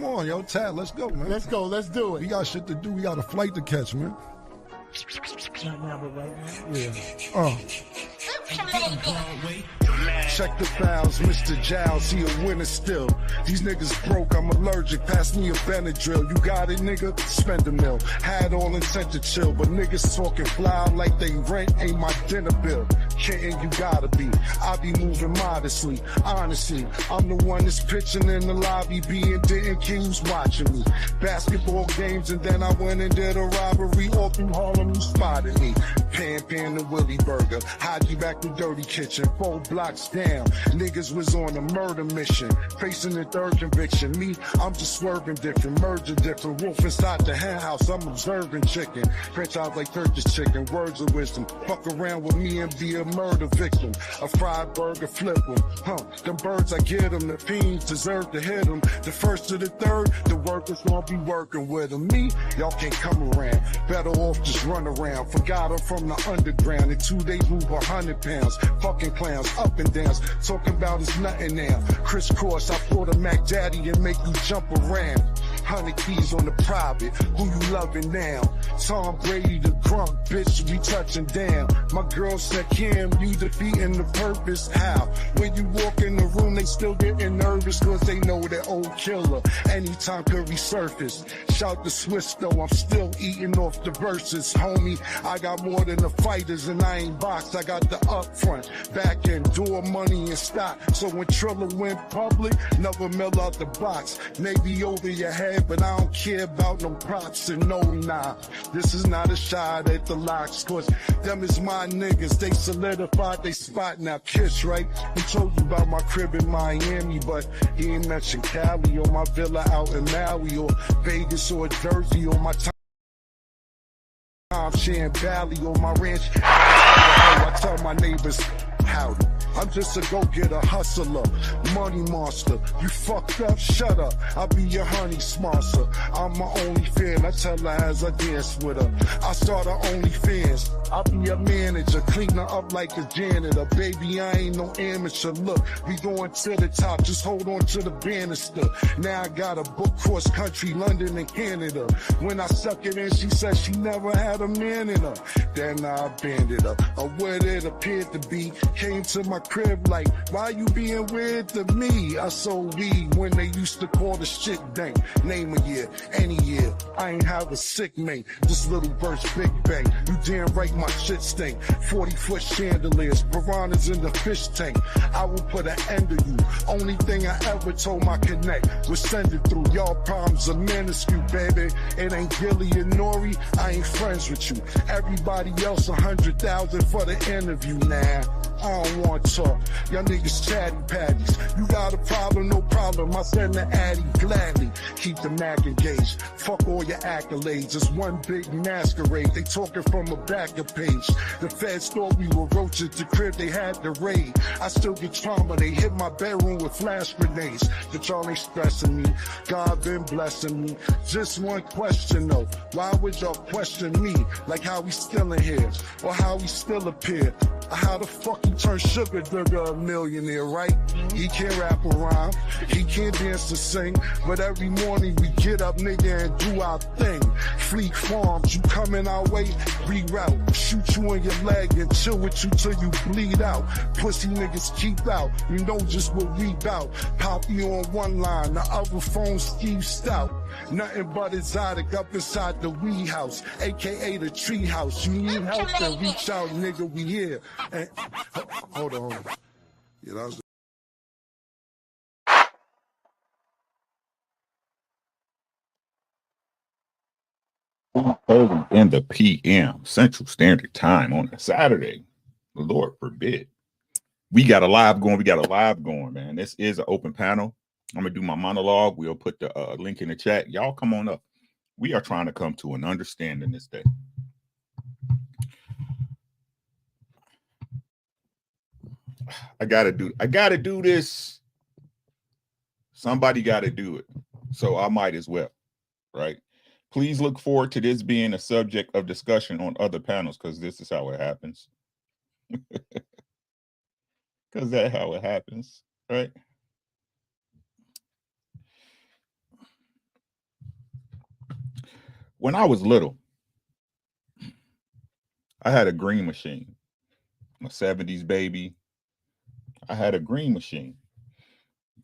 Come on, yo, Tad, let's go, man. Let's go, let's do it. We got shit to do. We got a flight to catch, man. Not now, but right now? Yeah. Check the files, Mr. Giles, he a winner still. These niggas broke, I'm allergic, pass me a Benadryl. You got it, nigga? Spend a mil. Had all intent to chill, but niggas talking fly like they rent ain't my dinner bill. Kidding, you gotta be. I be moving modestly. Honestly, I'm the one that's pitching in the lobby, being didn't care who's watching me. Basketball games, and then I went and did a robbery. All through Harlem, you spotted me. Pan and Willie Burger. Hide you back to Dirty Kitchen. 4 blocks down. Niggas was on a murder mission. Facing the 3rd conviction. Me, I'm just swerving different. Merger different. Wolf inside the hen house. I'm observing chicken. French eyes like Turkish chicken. Words of wisdom. Fuck around with me and be a murder victim. A fried burger flip 'em. Them birds, I get them. The fiends deserve to hit them. The first to the third, the workers gonna be working with them. Me, y'all can't come around. Better off just run around. Forgot I'm from the underground. In 2 days, move 100 pounds. Fucking clowns, up and downs. Talking about it's nothing now. Crisscross, I pull the Mac Daddy and make you jump around. 100 keys on the private. Who you loving now? Tom Brady, the crunk, bitch, we touching down. My girl said, Kim, you defeating the purpose. How? When you walk in the room, they still getting nervous, cause they know that old killer anytime could resurface. Shout the Swiss though, I'm still eating off the verses. Homie, I got more than the fighters and I ain't boxed. I got the upfront, back end, door money and stock. So when Triller went public, never mill out the box. Maybe over your head, but I don't care about no props and no nah. This is not a shot at the locks, cause them is my niggas. They solidified they spot now. Kiss, right? He told you about my crib in Miami, but he ain't mentioned Cali or my villa out in Maui or Vegas or Jersey or my time sharing Valley or my ranch. I tell my neighbors, howdy. I'm just a go-getter, hustler, money monster. You fucked up, shut up. I'll be your honey sponsor. I'm my only fan. I tell her as I dance with her. I start her OnlyFans. I'll be a manager, clean her up like a janitor. Baby, I ain't no amateur. Look, we going to the top. Just hold on to the banister. Now I got a book cross country, London and Canada. When I suck it in, she said she never had a man in her. Then I abandoned her. Or what it appeared to be. Came to my crib like, why you being weird to me? I sold weed when they used to call the shit dank. Name a year, any year. I ain't have a sick mate. This little verse, big bang. You damn right my shit stink. 40-foot chandeliers, piranhas in the fish tank. I will put an end to you. Only thing I ever told my connect was send it through. Y'all problems are minuscule, baby. It ain't Gilly and Nori. I ain't friends with you. Everybody else 100,000 for the interview now. I don't want to talk. Y'all niggas chatty patties. You got a problem, no problem. I send the addy gladly. Keep the Mac engaged. Fuck all your accolades. It's one big masquerade. They talking from a backer page. The feds thought we were roaches. The crib they had to raid. I still get trauma. They hit my bedroom with flash grenades. But y'all ain't stressing me. God been blessing me. Just one question though. Why would y'all question me? Like how we still in here. Or how we still appear. Or how the fuck you turn Sugar Dugger a millionaire, right? He can't rap or rhyme, he can't dance or sing, but every morning we get up, nigga, and do our thing. Fleet Farms, you coming our way, reroute, shoot you in your leg and chill with you till you bleed out. Pussy niggas keep out, you know just what we bout. Pop you on one line, the other phone Steve Stout. Nothing but exotic up inside the wee house, aka the tree house. You need help, then reach out, nigga, we here. And, hold on. Yeah, that was in the PM Central Standard Time on a Saturday. Lord forbid. We got a live going, man. This is an open panel. I'm gonna do my monologue. We'll put the link in the chat. Y'all come on up. We are trying to come to an understanding this day. I gotta do this. Somebody gotta do it. So I might as well, right? Please look forward to this being a subject of discussion on other panels, because this is how it happens. Because that's how it happens, right? When I was little, I had a green machine. I'm a 70s baby. I had a green machine.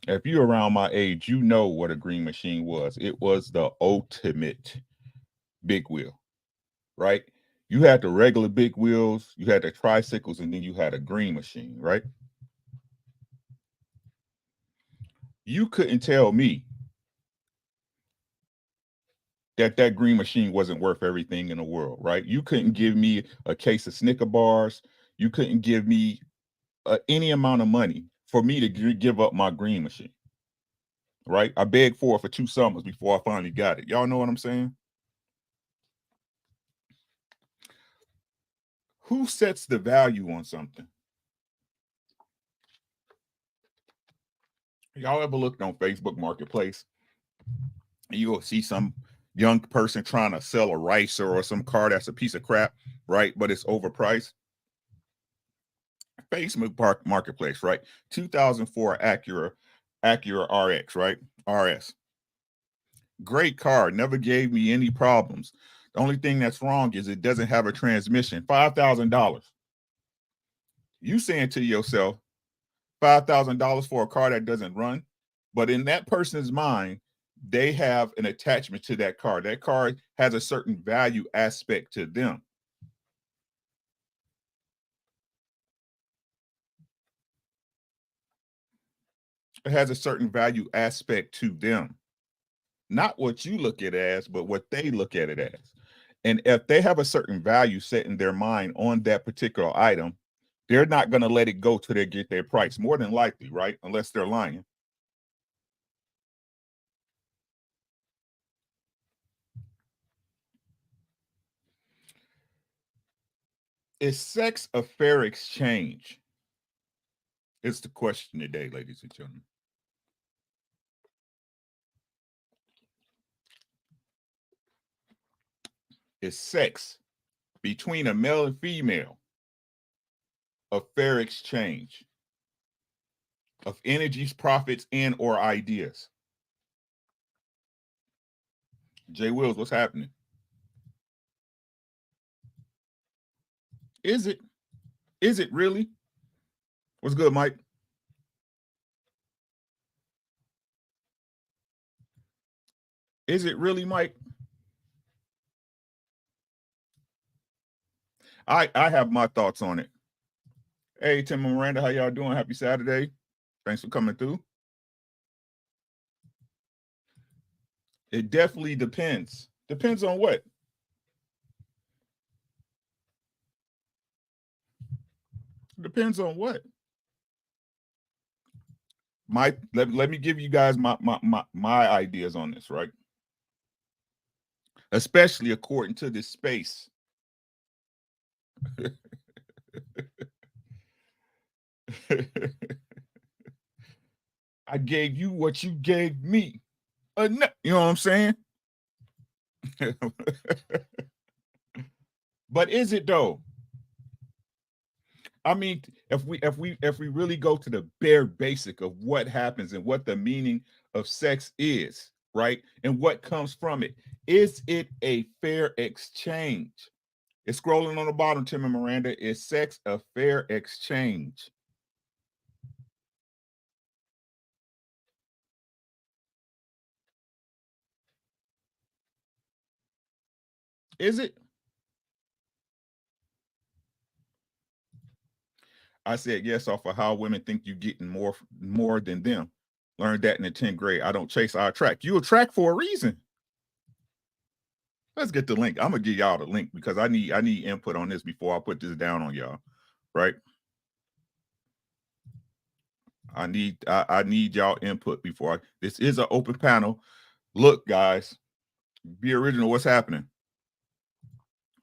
If you're around my age, you know what a green machine was. It was the ultimate big wheel, right? You had the regular big wheels, you had the tricycles, and then you had a green machine, right? You couldn't tell me that green machine wasn't worth everything in the world, right? You couldn't give me a case of Snicker bars. You couldn't give me any amount of money for me to give up my green machine, right? I begged for it for 2 summers before I finally got it. Y'all know what I'm saying? Who sets the value on something? Y'all ever looked on Facebook Marketplace and you'll see some young person trying to sell a ricer or some car that's a piece of crap, right? But it's overpriced. Facebook Marketplace, right? 2004 Acura RX, right? RS. Great car, never gave me any problems. The only thing that's wrong is it doesn't have a transmission. $5,000. You saying to yourself, $5,000 for a car that doesn't run, but in that person's mind, they have an attachment to that car. That car has a certain value aspect to them. It has a certain value aspect to them. Not what you look at it as, but what they look at it as. And if they have a certain value set in their mind on that particular item, they're not going to let it go till they get their price, more than likely, right? Unless they're lying. Is sex a fair exchange? It's the question today, ladies and gentlemen. Is sex between a male and female a fair exchange of energies, profits, and or ideas? Jay Wills, what's happening? Is it? Is it really? What's good, Mike? Is it really, Mike? I have my thoughts on it. Hey, Tim and Miranda, how y'all doing? Happy Saturday. Thanks for coming through. It definitely depends. Depends on what? Depends on what? Let me give you guys my ideas on this, right? Especially according to this space. I gave you what you gave me. You know what I'm saying? But is it though? I mean, if we really go to the bare basic of what happens and what the meaning of sex is, right? And what comes from it, is it a fair exchange? It's scrolling on the bottom, Tim and Miranda. Is sex a fair exchange? Is it? I said yes off of how women think you're getting more than them. Learned that in the 10th grade. I don't chase, I attract. You attract for a reason. Let's get the link. I'm gonna give y'all the link because I need input on this before I put this down on y'all. Right? I need y'all input before this is an open panel. Look, guys, be original. What's happening?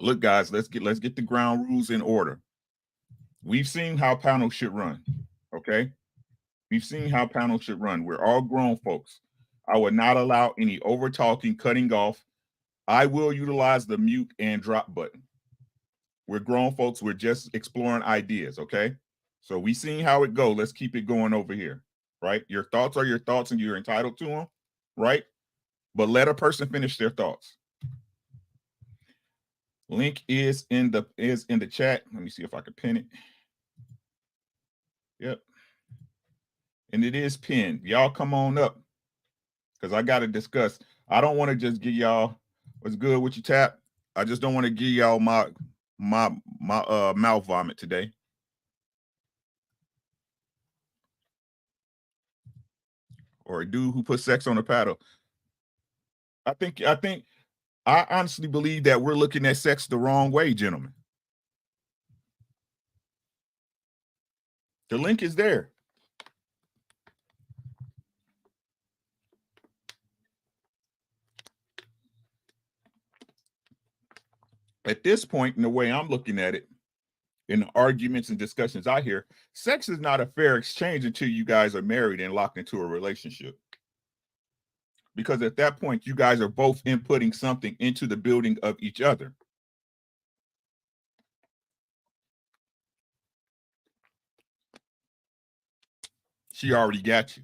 Look, guys, let's get the ground rules in order. We've seen how panels should run. Okay. We've seen how panels should run. We're all grown folks. I would not allow any over talking, cutting off. I will utilize the mute and drop button. We're grown folks. We're just exploring ideas. Okay. So we seen how it go. Let's keep it going over here. Right. Your thoughts are your thoughts and you're entitled to them. Right. But let a person finish their thoughts. Link is in the chat. Let me see if I can pin it. Yep. And it is pinned. Y'all come on up because I got to discuss. I don't want to just give y'all what's good with your tap. I just don't want to give y'all my mouth vomit today. Or a dude who put sex on a paddle. I honestly believe that we're looking at sex the wrong way, gentlemen. The link is there. At this point, in the way I'm looking at it, in the arguments and discussions I hear, sex is not a fair exchange until you guys are married and locked into a relationship. Because at that point, you guys are both inputting something into the building of each other. She already got you.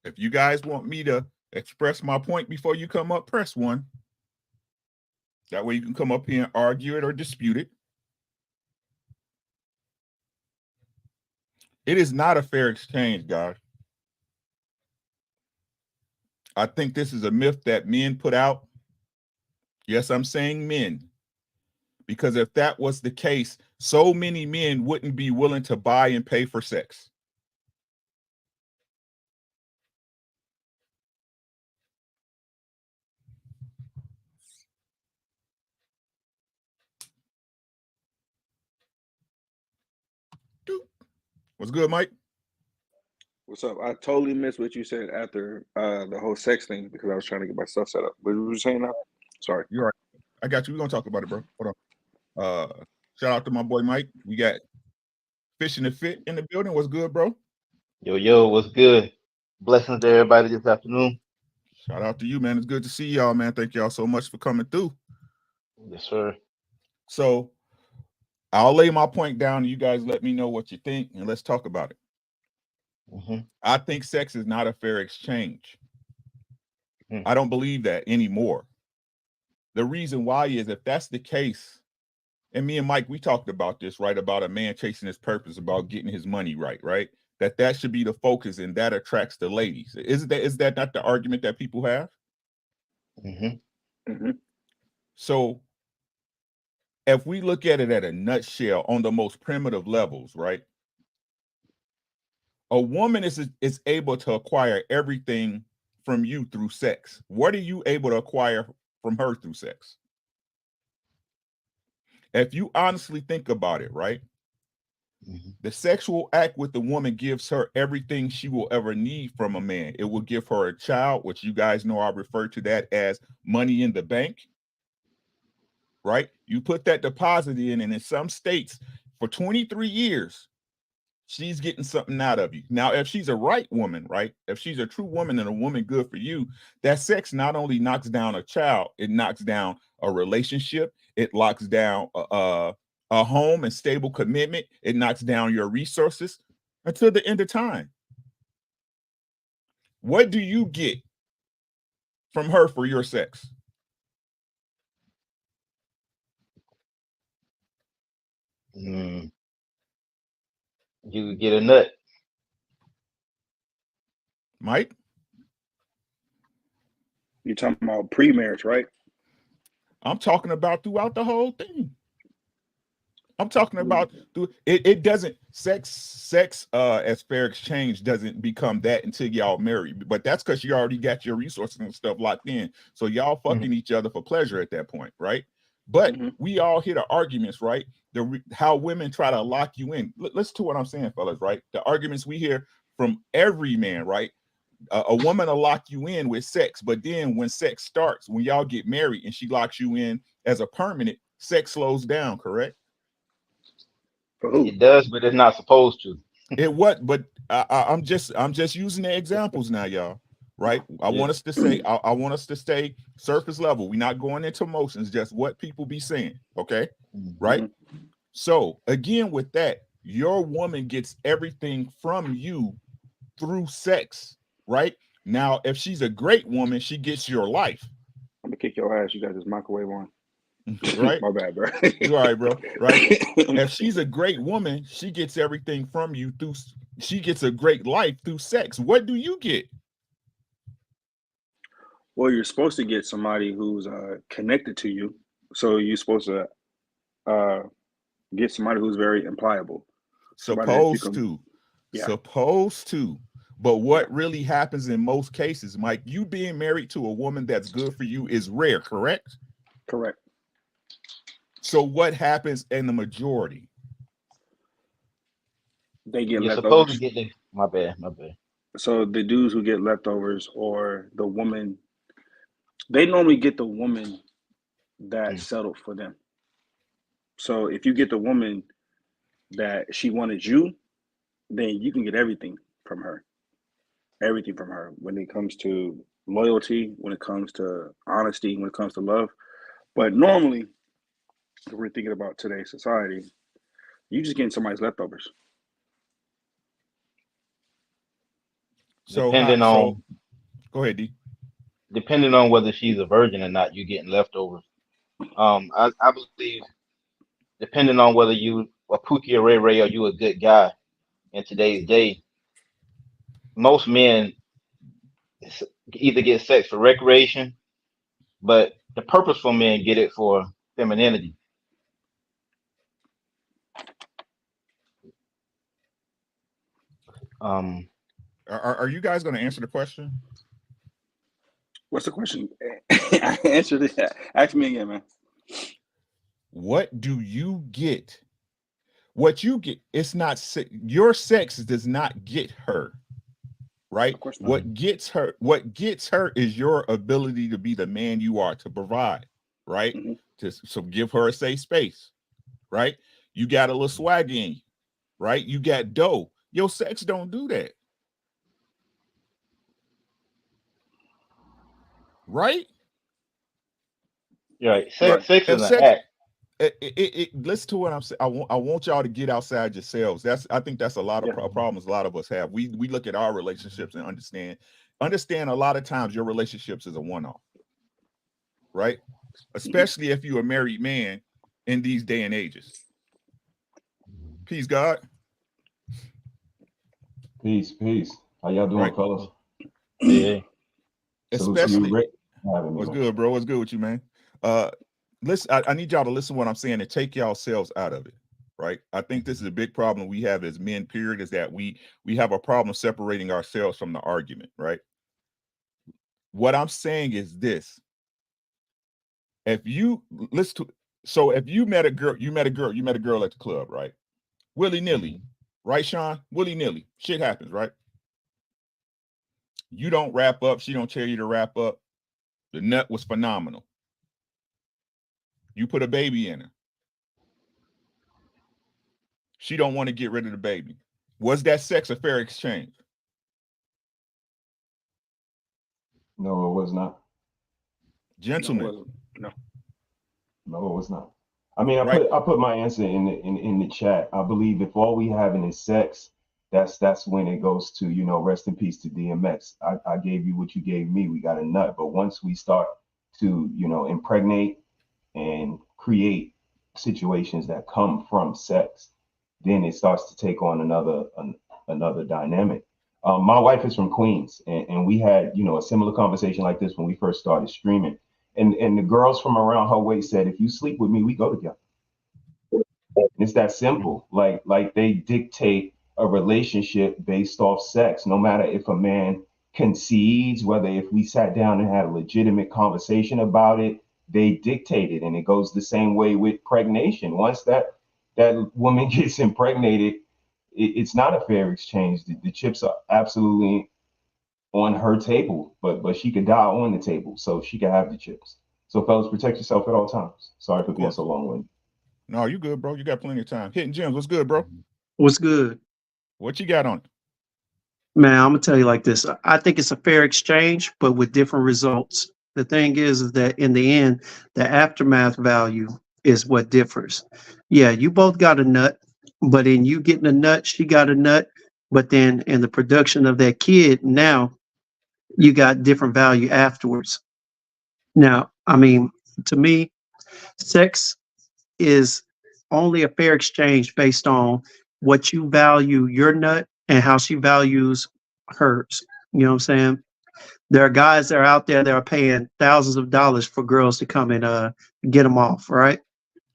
If you guys want me to express my point before you come up, press 1. That way you can come up here and argue it or dispute it. It is not a fair exchange, guys. I think this is a myth that men put out. Yes, I'm saying men. Because if that was the case, so many men wouldn't be willing to buy and pay for sex. What's good, Mike? What's up? I totally missed what you said after the whole sex thing because I was trying to get my stuff set up. What were you saying now? Sorry. You're right. I got you. We're gonna talk about it, bro. Hold on. Shout out to my boy Mike. We got Fish and the Fit in the building. What's good, bro? Yo, what's good? Blessings to everybody this afternoon. Shout out to you, man. It's good to see y'all, man. Thank y'all so much for coming through. Yes, sir. So I'll lay my point down and you guys let me know what you think and let's talk about it. I think sex is not a fair exchange. I don't believe that anymore. The reason why is if that's the case, and me and Mike, we talked about this, right? About a man chasing his purpose, about getting his money right? That should be the focus and that attracts the ladies. Is that not the argument that people have? So if we look at it at a nutshell on the most primitive levels, right? A woman is able to acquire everything from you through sex. What are you able to acquire from her through sex? If you honestly think about it, right? The sexual act with the woman gives her everything she will ever need from a man. It will give her a child, which you guys know I refer to that as money in the bank, right? You put that deposit in, and in some states, for 23 years, she's getting something out of you. Now, if she's a right woman, right? If she's a true woman and a woman good for you, that sex not only knocks down a child, it knocks down a relationship. It locks down a home and stable commitment. It knocks down your resources until the end of time. What do you get from her for your sex? You get a nut. Mike? You're talking about pre-marriage, right? I'm talking about throughout the whole thing. I'm talking about it doesn't sex as fair exchange doesn't become that until y'all married, but that's because you already got your resources and stuff locked in, so y'all fucking each other for pleasure at that point, right? But we all hear the arguments, right? How women try to lock you in. Listen to what I'm saying, fellas, right? The arguments we hear from every man, right? A woman will lock you in with sex, but then when sex starts, when y'all get married and she locks you in as a permanent, sex slows down, correct? For who? It does, but it's not supposed to. But I'm just using the examples now, y'all. Right? I want us to say, I want us to stay surface level. We're not going into emotions, just what people be saying. Okay. Right. So again, with that, your woman gets everything from you through sex. Right? Now, if she's a great woman, she gets your life. I'm gonna kick your ass. You got this microwave on. Right? My bad, bro. You all right, bro? Right? If she's a great woman, she gets everything from you through. She gets a great life through sex. What do you get? Well, you're supposed to get somebody who's connected to you. So you're supposed to get somebody who's very impliable. Supposed to. But what really happens in most cases, Mike, you being married to a woman that's good for you is rare, correct? Correct. So what happens in the majority? They get You're leftovers. supposed to get the my bad. So the dudes who get leftovers or the woman, they normally get the woman that settled for them. So if you get the woman that she wanted you, then you can get everything from her. Everything from her when it comes to loyalty, when it comes to honesty, when it comes to love. But normally, if we're thinking about today's society, you just getting somebody's leftovers. So Depending on go ahead, D. depending on whether she's a virgin or not, you getting leftovers. I believe depending on whether you a Pookie or Ray Ray or you a good guy in today's day, most men s- either get sex for recreation, but the purposeful men get it for femininity. Um, Are you guys going to answer the question? What's the question? I answered it. Ask me again, man. What do you get? What you get, it's not your sex does not get her, right? Of course not. What gets her is your ability to be the man you are, to provide, right? Mm-hmm. So give her a safe space, right? You got a little swag in you, right? You got dough. Your sex don't do that. Right? right. Right. Sex If is an sex, act. listen to what I'm saying. I want y'all to get outside yourselves. I think that's a lot of Yeah. problems a lot of us have. We look at our relationships and understand a lot of times your relationships is a one-off, right? Especially if you're a married man in these day and ages. Peace, God. Peace, peace. How y'all doing, Right. fellas? Yeah. Salute to you, Especially, Rick. Having me, what's man. good, bro? What's good with you, man? Listen, I need y'all to listen to what I'm saying and take yourselves out of it. Right. I think this is a big problem we have as men, period, is that we have a problem separating ourselves from the argument, right? What I'm saying is this. If you listen to, so if you met a girl at the club, right? Willy-nilly, right, Sean? Willy-nilly. Shit happens, right? You don't wrap up, she don't tell you to wrap up. The nut was phenomenal. You put a baby in her. She don't want to get rid of the baby. Was that sex a fair exchange? No, it was not. No, it Gentlemen, wasn't. No. No, it was not. I mean, right? I put my answer in the chat. I believe if all we having is sex, that's when it goes to, rest in peace to DMX. I gave you what you gave me. We got a nut. But once we start to, impregnate and create situations that come from sex, then it starts to take on another dynamic. My wife is from Queens, and we had a similar conversation like this when we first started streaming. And the girls from around her way said, if you sleep with me, we go together. And it's that simple. Like they dictate a relationship based off sex, no matter if a man concedes, whether if we sat down and had a legitimate conversation about it, they dictate it. And it goes the same way with pregnation. Once that woman gets impregnated, it's not a fair exchange. The chips are absolutely on her table, but she could die on the table, so she could have the chips. So fellas, protect yourself at all times. Sorry for Of being course. so long-winded. No, you good, bro. You got plenty of time. Hitting Gems, what's good, bro? What's good? What you got on it? Man, I'm gonna tell you like this. I think it's a fair exchange, but with different results. The thing is that in the end, the aftermath value is what differs. Yeah, you both got a nut, but in you getting a nut, she got a nut. But then in the production of that kid, now you got different value afterwards. Now, I mean, to me, sex is only a fair exchange based on what you value your nut and how she values hers. You know what I'm saying? There are guys that are out there that are paying thousands of dollars for girls to come and get them off, right?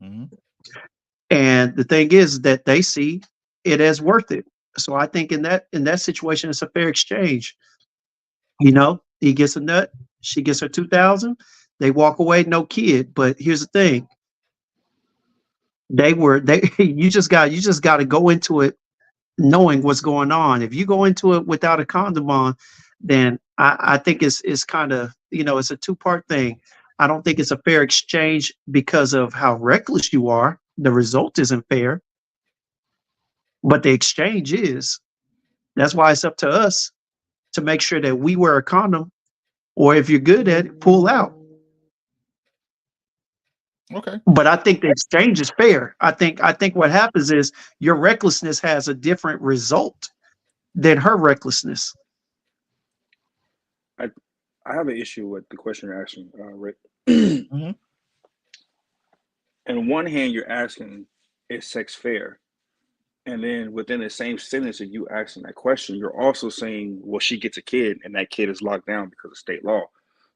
Mm-hmm. And the thing is that they see it as worth it. So I think in that situation, it's a fair exchange. You know, he gets a nut, she gets her 2,000. They walk away, no kid. But here's the thing: they you just got to go into it knowing what's going on. If you go into it without a condom on, then I think it's kind of, it's a two-part thing. I don't think it's a fair exchange because of how reckless you are. The result isn't fair, but the exchange is. That's why it's up to us to make sure that we wear a condom, or if you're good at it, pull out. Okay. But I think the exchange is fair. I think what happens is your recklessness has a different result than her recklessness. I have an issue with the question you're asking, Rick. Mhm. On one hand, you're asking, is sex fair? And then within the same sentence of you asking that question, you're also saying, well, she gets a kid and that kid is locked down because of state law.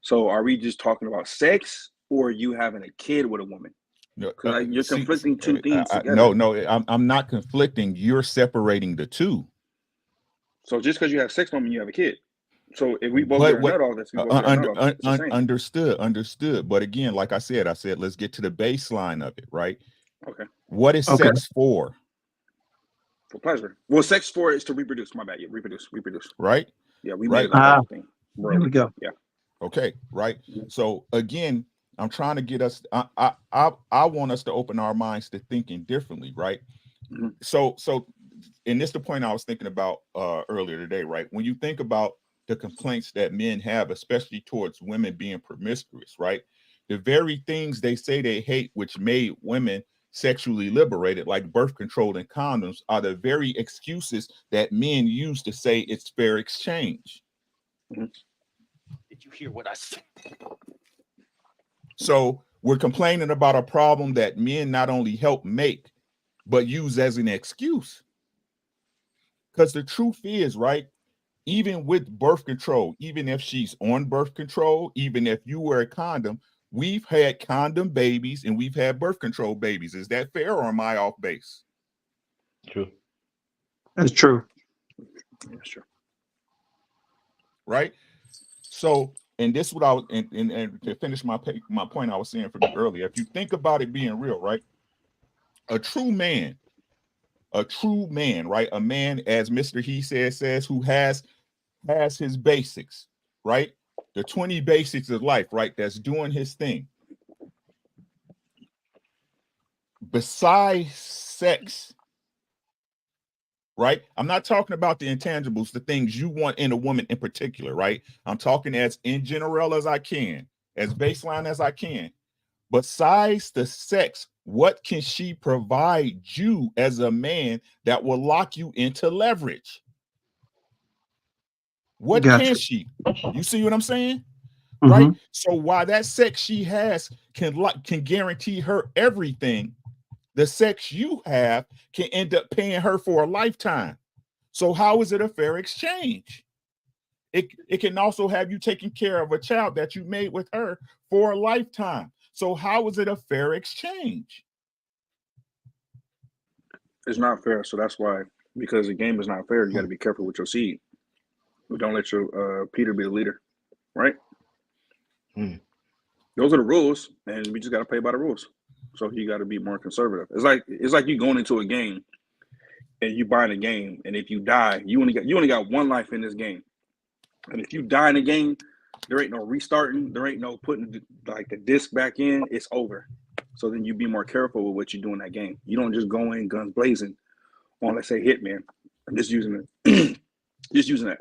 So are we just talking about sex or you having a kid with a woman? No, Because you're see, conflicting two things no, together. no, I'm not conflicting. You're separating the two. So just because you have sex don't mean you have a kid. So if we both But get a what nut off, we both get a nut off. It's the same. understood. But again, like I said, let's get to the baseline of it, right? Okay. What is Okay. sex for? For pleasure. Well, sex for is to reproduce. My bad. Yeah, reproduce. Right? Yeah, we made Right. it like that thing. Here we go. Yeah. Okay, right. So again, I'm trying to get us. I want us to open our minds to thinking differently, right? Mhm. So, and this is the point I was thinking about earlier today, right? When you think about the complaints that men have, especially towards women being promiscuous, right? The very things they say they hate, which made women sexually liberated, like birth control and condoms, are the very excuses that men use to say it's fair exchange. Mhm. Did you hear what I said? So we're complaining about a problem that men not only help make, but use as an excuse. Because the truth is, right, even with birth control, even if she's on birth control, even if you wear a condom, we've had condom babies and we've had birth control babies. Is that fair or am I off base? True. That's true. That's true. Right? So, and this is what I was, and to finish my point I was saying from earlier, if you think about it being real, right? A true man, right? A man, as Mr. He says, who has his basics, right? The 20 basics of life, right? That's doing his thing. Besides sex, right? I'm not talking about the intangibles, the things you want in a woman in particular, right? I'm talking as in general as I can, as baseline as I can. Besides the sex, what can she provide you as a man that will lock you into leverage? What Gotcha. can she? You see what I'm saying? Mm-hmm. Right? So while that sex she has can guarantee her everything, the sex you have can end up paying her for a lifetime. So how is it a fair exchange? It can also have you taking care of a child that you made with her for a lifetime. So how is it a fair exchange? It's not fair. So that's why, because the game is not fair, you got to be careful with your seed. Don't let your Peter be the leader, right? Those are the rules, and we just got to play by the rules. So you got to be more conservative. It's like you going into a game and you buying a game, and if you die, you only got one life in this game, and if you die in the game, there ain't no restarting, there ain't no putting like the disc back in. It's over. So then you be more careful with what you do in that game. You don't just go in guns blazing on, let's say, Hitman. I'm just using it,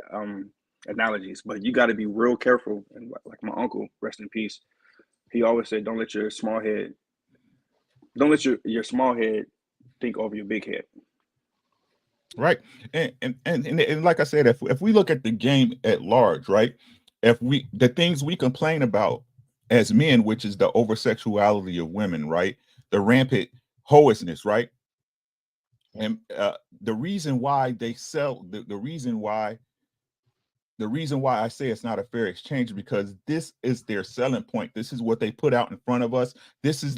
analogies, but you got to be real careful. And like my uncle, rest in peace, he always said, don't let your small head think over your big head. Right. And like I said, if we look at the game at large, right? If the things we complain about as men, which is the over sexuality of women, right? The rampant hoisness, right? And the reason why they sell the reason why I say it's not a fair exchange, because this is their selling point. This is what they put out in front of us. This is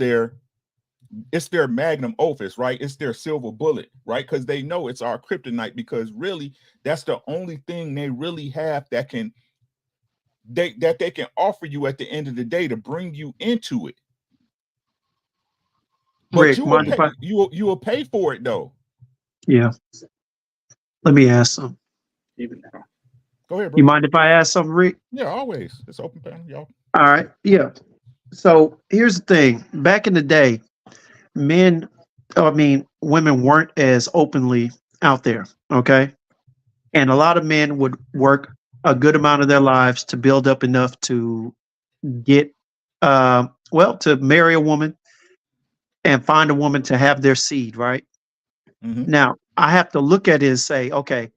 it's their magnum opus, right? It's their silver bullet, right? Because they know it's our kryptonite, because really that's the only thing they really have that they can offer you at the end of the day to bring you into it. But Rick, you will mind if pay, you will pay for it though. Yeah. Let me ask some. even now. Go ahead, bro. You mind if I ask something, Rick? Yeah, always. It's open panel, y'all. All right. Yeah. So here's the thing. Back in the day, women weren't as openly out there. Okay. And a lot of men would work a good amount of their lives to build up enough to get, to marry a woman and find a woman to have their seed, right? Mm-hmm. Now, I have to look at it and say, okay,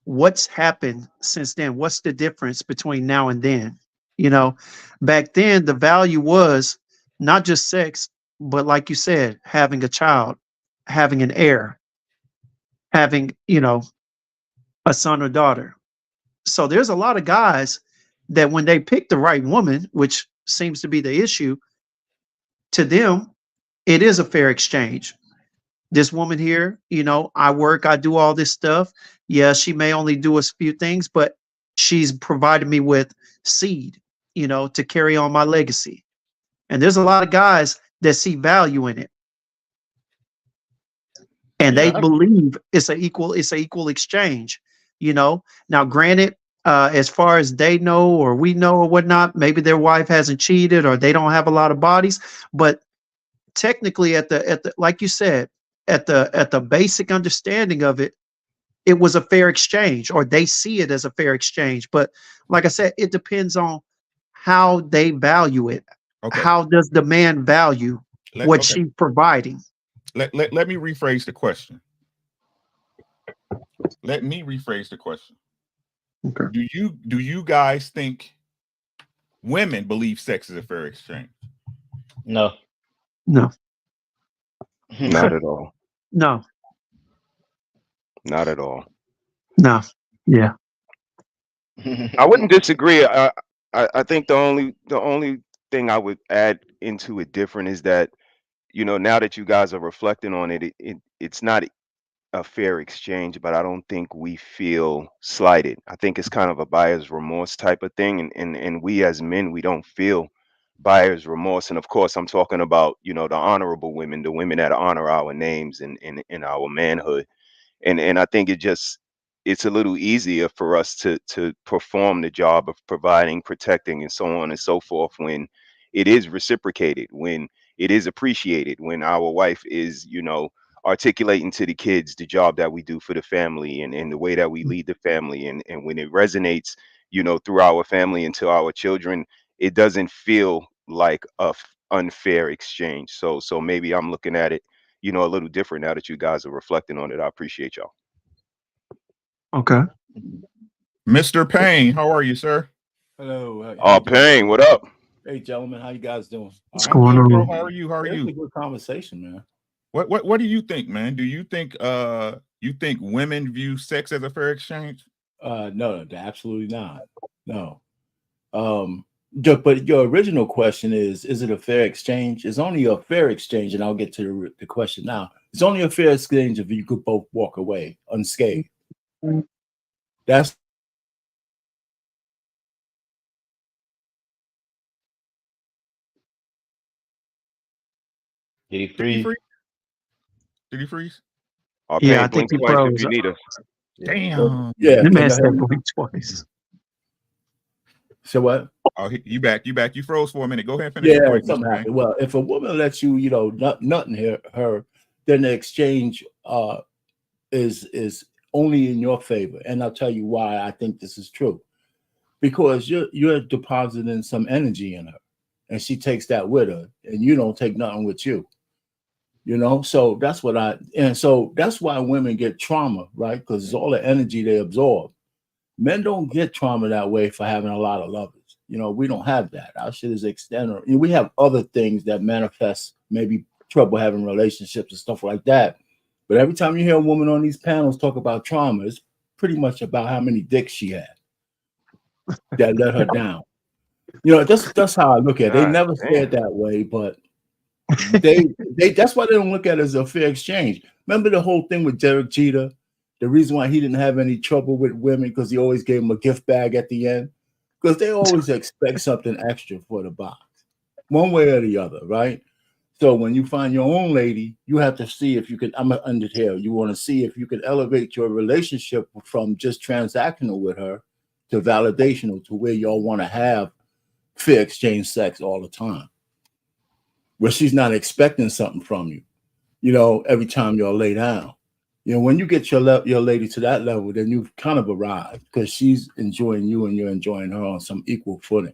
what's happened since then? What's the difference between now and then? You know, back then, the value was not just sex, but like you said, having a child, having an heir, having, a son or daughter. So there's a lot of guys that when they pick the right woman, which seems to be the issue, to them, it is a fair exchange. This woman here, I work, I do all this stuff. Yeah, she may only do a few things, but she's provided me with seed, to carry on my legacy. And there's a lot of guys that see value in it. And they Yeah, believe it's a equal exchange, Now, granted, as far as they know or we know or whatnot, maybe their wife hasn't cheated or they don't have a lot of bodies, but technically at the like you said, at the basic understanding of it, it was a fair exchange, or they see it as a fair exchange. But like I said, it depends on how they value it. okay. How does the man value what Okay. she's providing? Let me rephrase the question. Let me rephrase the question. Okay. Do you guys think women believe sex is a fair exchange? No. No. Not at all. No. Not at all. No. Yeah. I wouldn't disagree. I think the only thing I would add into it different is that, now that you guys are reflecting on it, it's not a fair exchange, but I don't think we feel slighted. I think it's kind of a buyer's remorse type of thing. And we as men, we don't feel buyer's remorse. And of course, I'm talking about, the honorable women, the women that honor our names and in our manhood. And I think it's a little easier for us to perform the job of providing, protecting, and so on and so forth when it is reciprocated, when it is appreciated, when our wife is, articulating to the kids the job that we do for the family and the way that we lead the family, and when it resonates, through our family and to our children, it doesn't feel like a unfair exchange. So maybe I'm looking at it, a little different now that you guys are reflecting on it. I appreciate y'all. Okay. Mr. Payne, how are you, sir? Hello. How Oh, you doing? Payne, what up? Hey, gentlemen. How you guys doing? What's I'm going good, bro. on? How are you? How are It's a you? good conversation, man. What do you think, man? Do you think women view sex as a fair exchange? No, absolutely not. No. But your original question is it a fair exchange? It's only a fair exchange, and I'll get to the question now. It's only a fair exchange if you could both walk away unscathed. That's Did he Did he freeze? freeze? Did he freeze? Oh, Yeah, Payne, I think blink he twice if froze. you need us. Damn. yeah. The Can man you said hear me? blink twice. So what? Oh, you back. You froze for a minute. Go ahead and finish your Yeah, point, something Mr. Payne. happened. Well, if a woman lets you, nothing her, then the exchange is only in your favor. And I'll tell you why I think this is true. Because you're depositing some energy in her, and she takes that with her, and you don't take nothing with you. So that's so that's why women get trauma, right? Because it's all the energy they absorb. Men don't get trauma that way for having a lot of lovers. We don't have that. Our shit is external. We have other things that manifest maybe trouble having relationships and stuff like that. But every time you hear a woman on these panels talk about trauma, it's pretty much about how many dicks she had that let her down. That's how I look at it. They God never say damn. it that way, but they that's why they don't look at it as a fair exchange. Remember the whole thing with Derek Jeter? The reason why he didn't have any trouble with women because he always gave them a gift bag at the end, because they always expect something extra for the box, one way or the other, right? So when you find your own lady, you have to see if you can. I'm under here. You want to see if you can elevate your relationship from just transactional with her to validational, to where y'all want to have fair exchange sex all the time, where she's not expecting something from you. Every time y'all lay down. When you get your lady to that level, then you've kind of arrived, because she's enjoying you and you're enjoying her on some equal footing.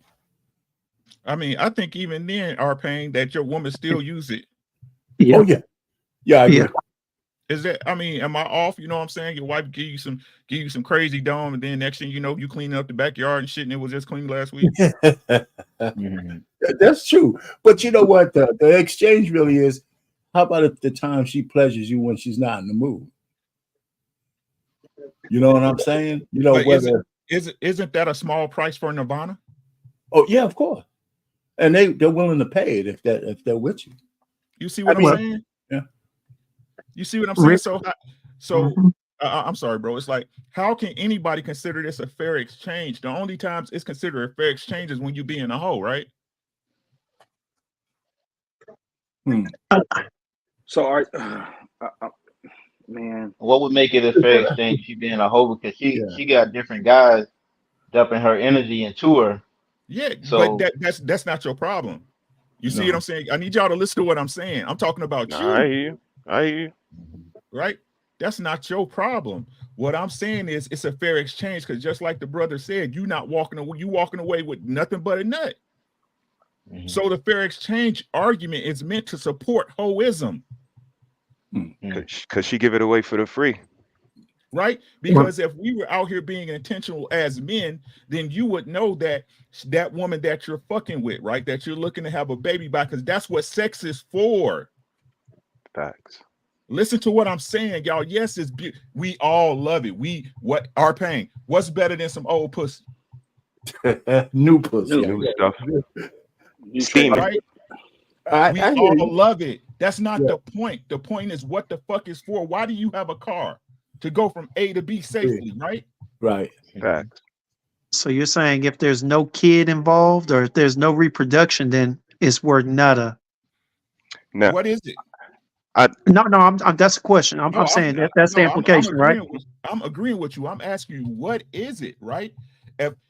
I mean, I think even then, our pain that your woman still use it. Yeah. Oh yeah, I agree. Yeah. Is that? I mean, am I off? You know what I'm saying? Your wife give you some crazy dome, and then next thing you know, you clean up the backyard and shit, and it was just clean last week. That's true. But you know what? The exchange really is. How about the time she pleasures you when she's not in the mood? You know what I'm saying? But whether isn't that a small price for Nirvana? Oh yeah, of course. And they're willing to pay it if they're with you. You see what I'm saying? Yeah. You see what I'm saying? So Mhm. I'm sorry, bro. It's like, how can anybody consider this a fair exchange? The only times it's considered a fair exchange is when you be in a hole, right? So, man, What would make it a fair exchange? She being a hoe because she got different guys dumping her energy into her. Yeah, So but that's not your problem. You see what I'm saying? I need y'all to listen to what I'm saying. I'm talking about you. I hear you. Right? That's not your problem. What I'm saying is it's a fair exchange, because just like the brother said, you walking away with nothing but a nut. So the fair exchange argument is meant to support hoism. Because she give it away for the free. Right? Because if we were out here being intentional as men, then you would know that woman that you're fucking with, right, that you're looking to have a baby by, because that's what sex is for. Facts. Listen to what I'm saying, y'all. Yes, it's we all love it. Our pain. What's better than some old pussy? New pussy. New stuff. Steaming. Right? We all love it. That's not the point. The point is what the fuck is for. Why do you have a car? To go from A to B safely, right? Right. Facts. So you're saying if there's no kid involved or if there's no reproduction, then it's worth nada. No. What is it? No, that's the question. I'm saying that's the implication, right? I'm agreeing with you. I'm asking you, what is it, right?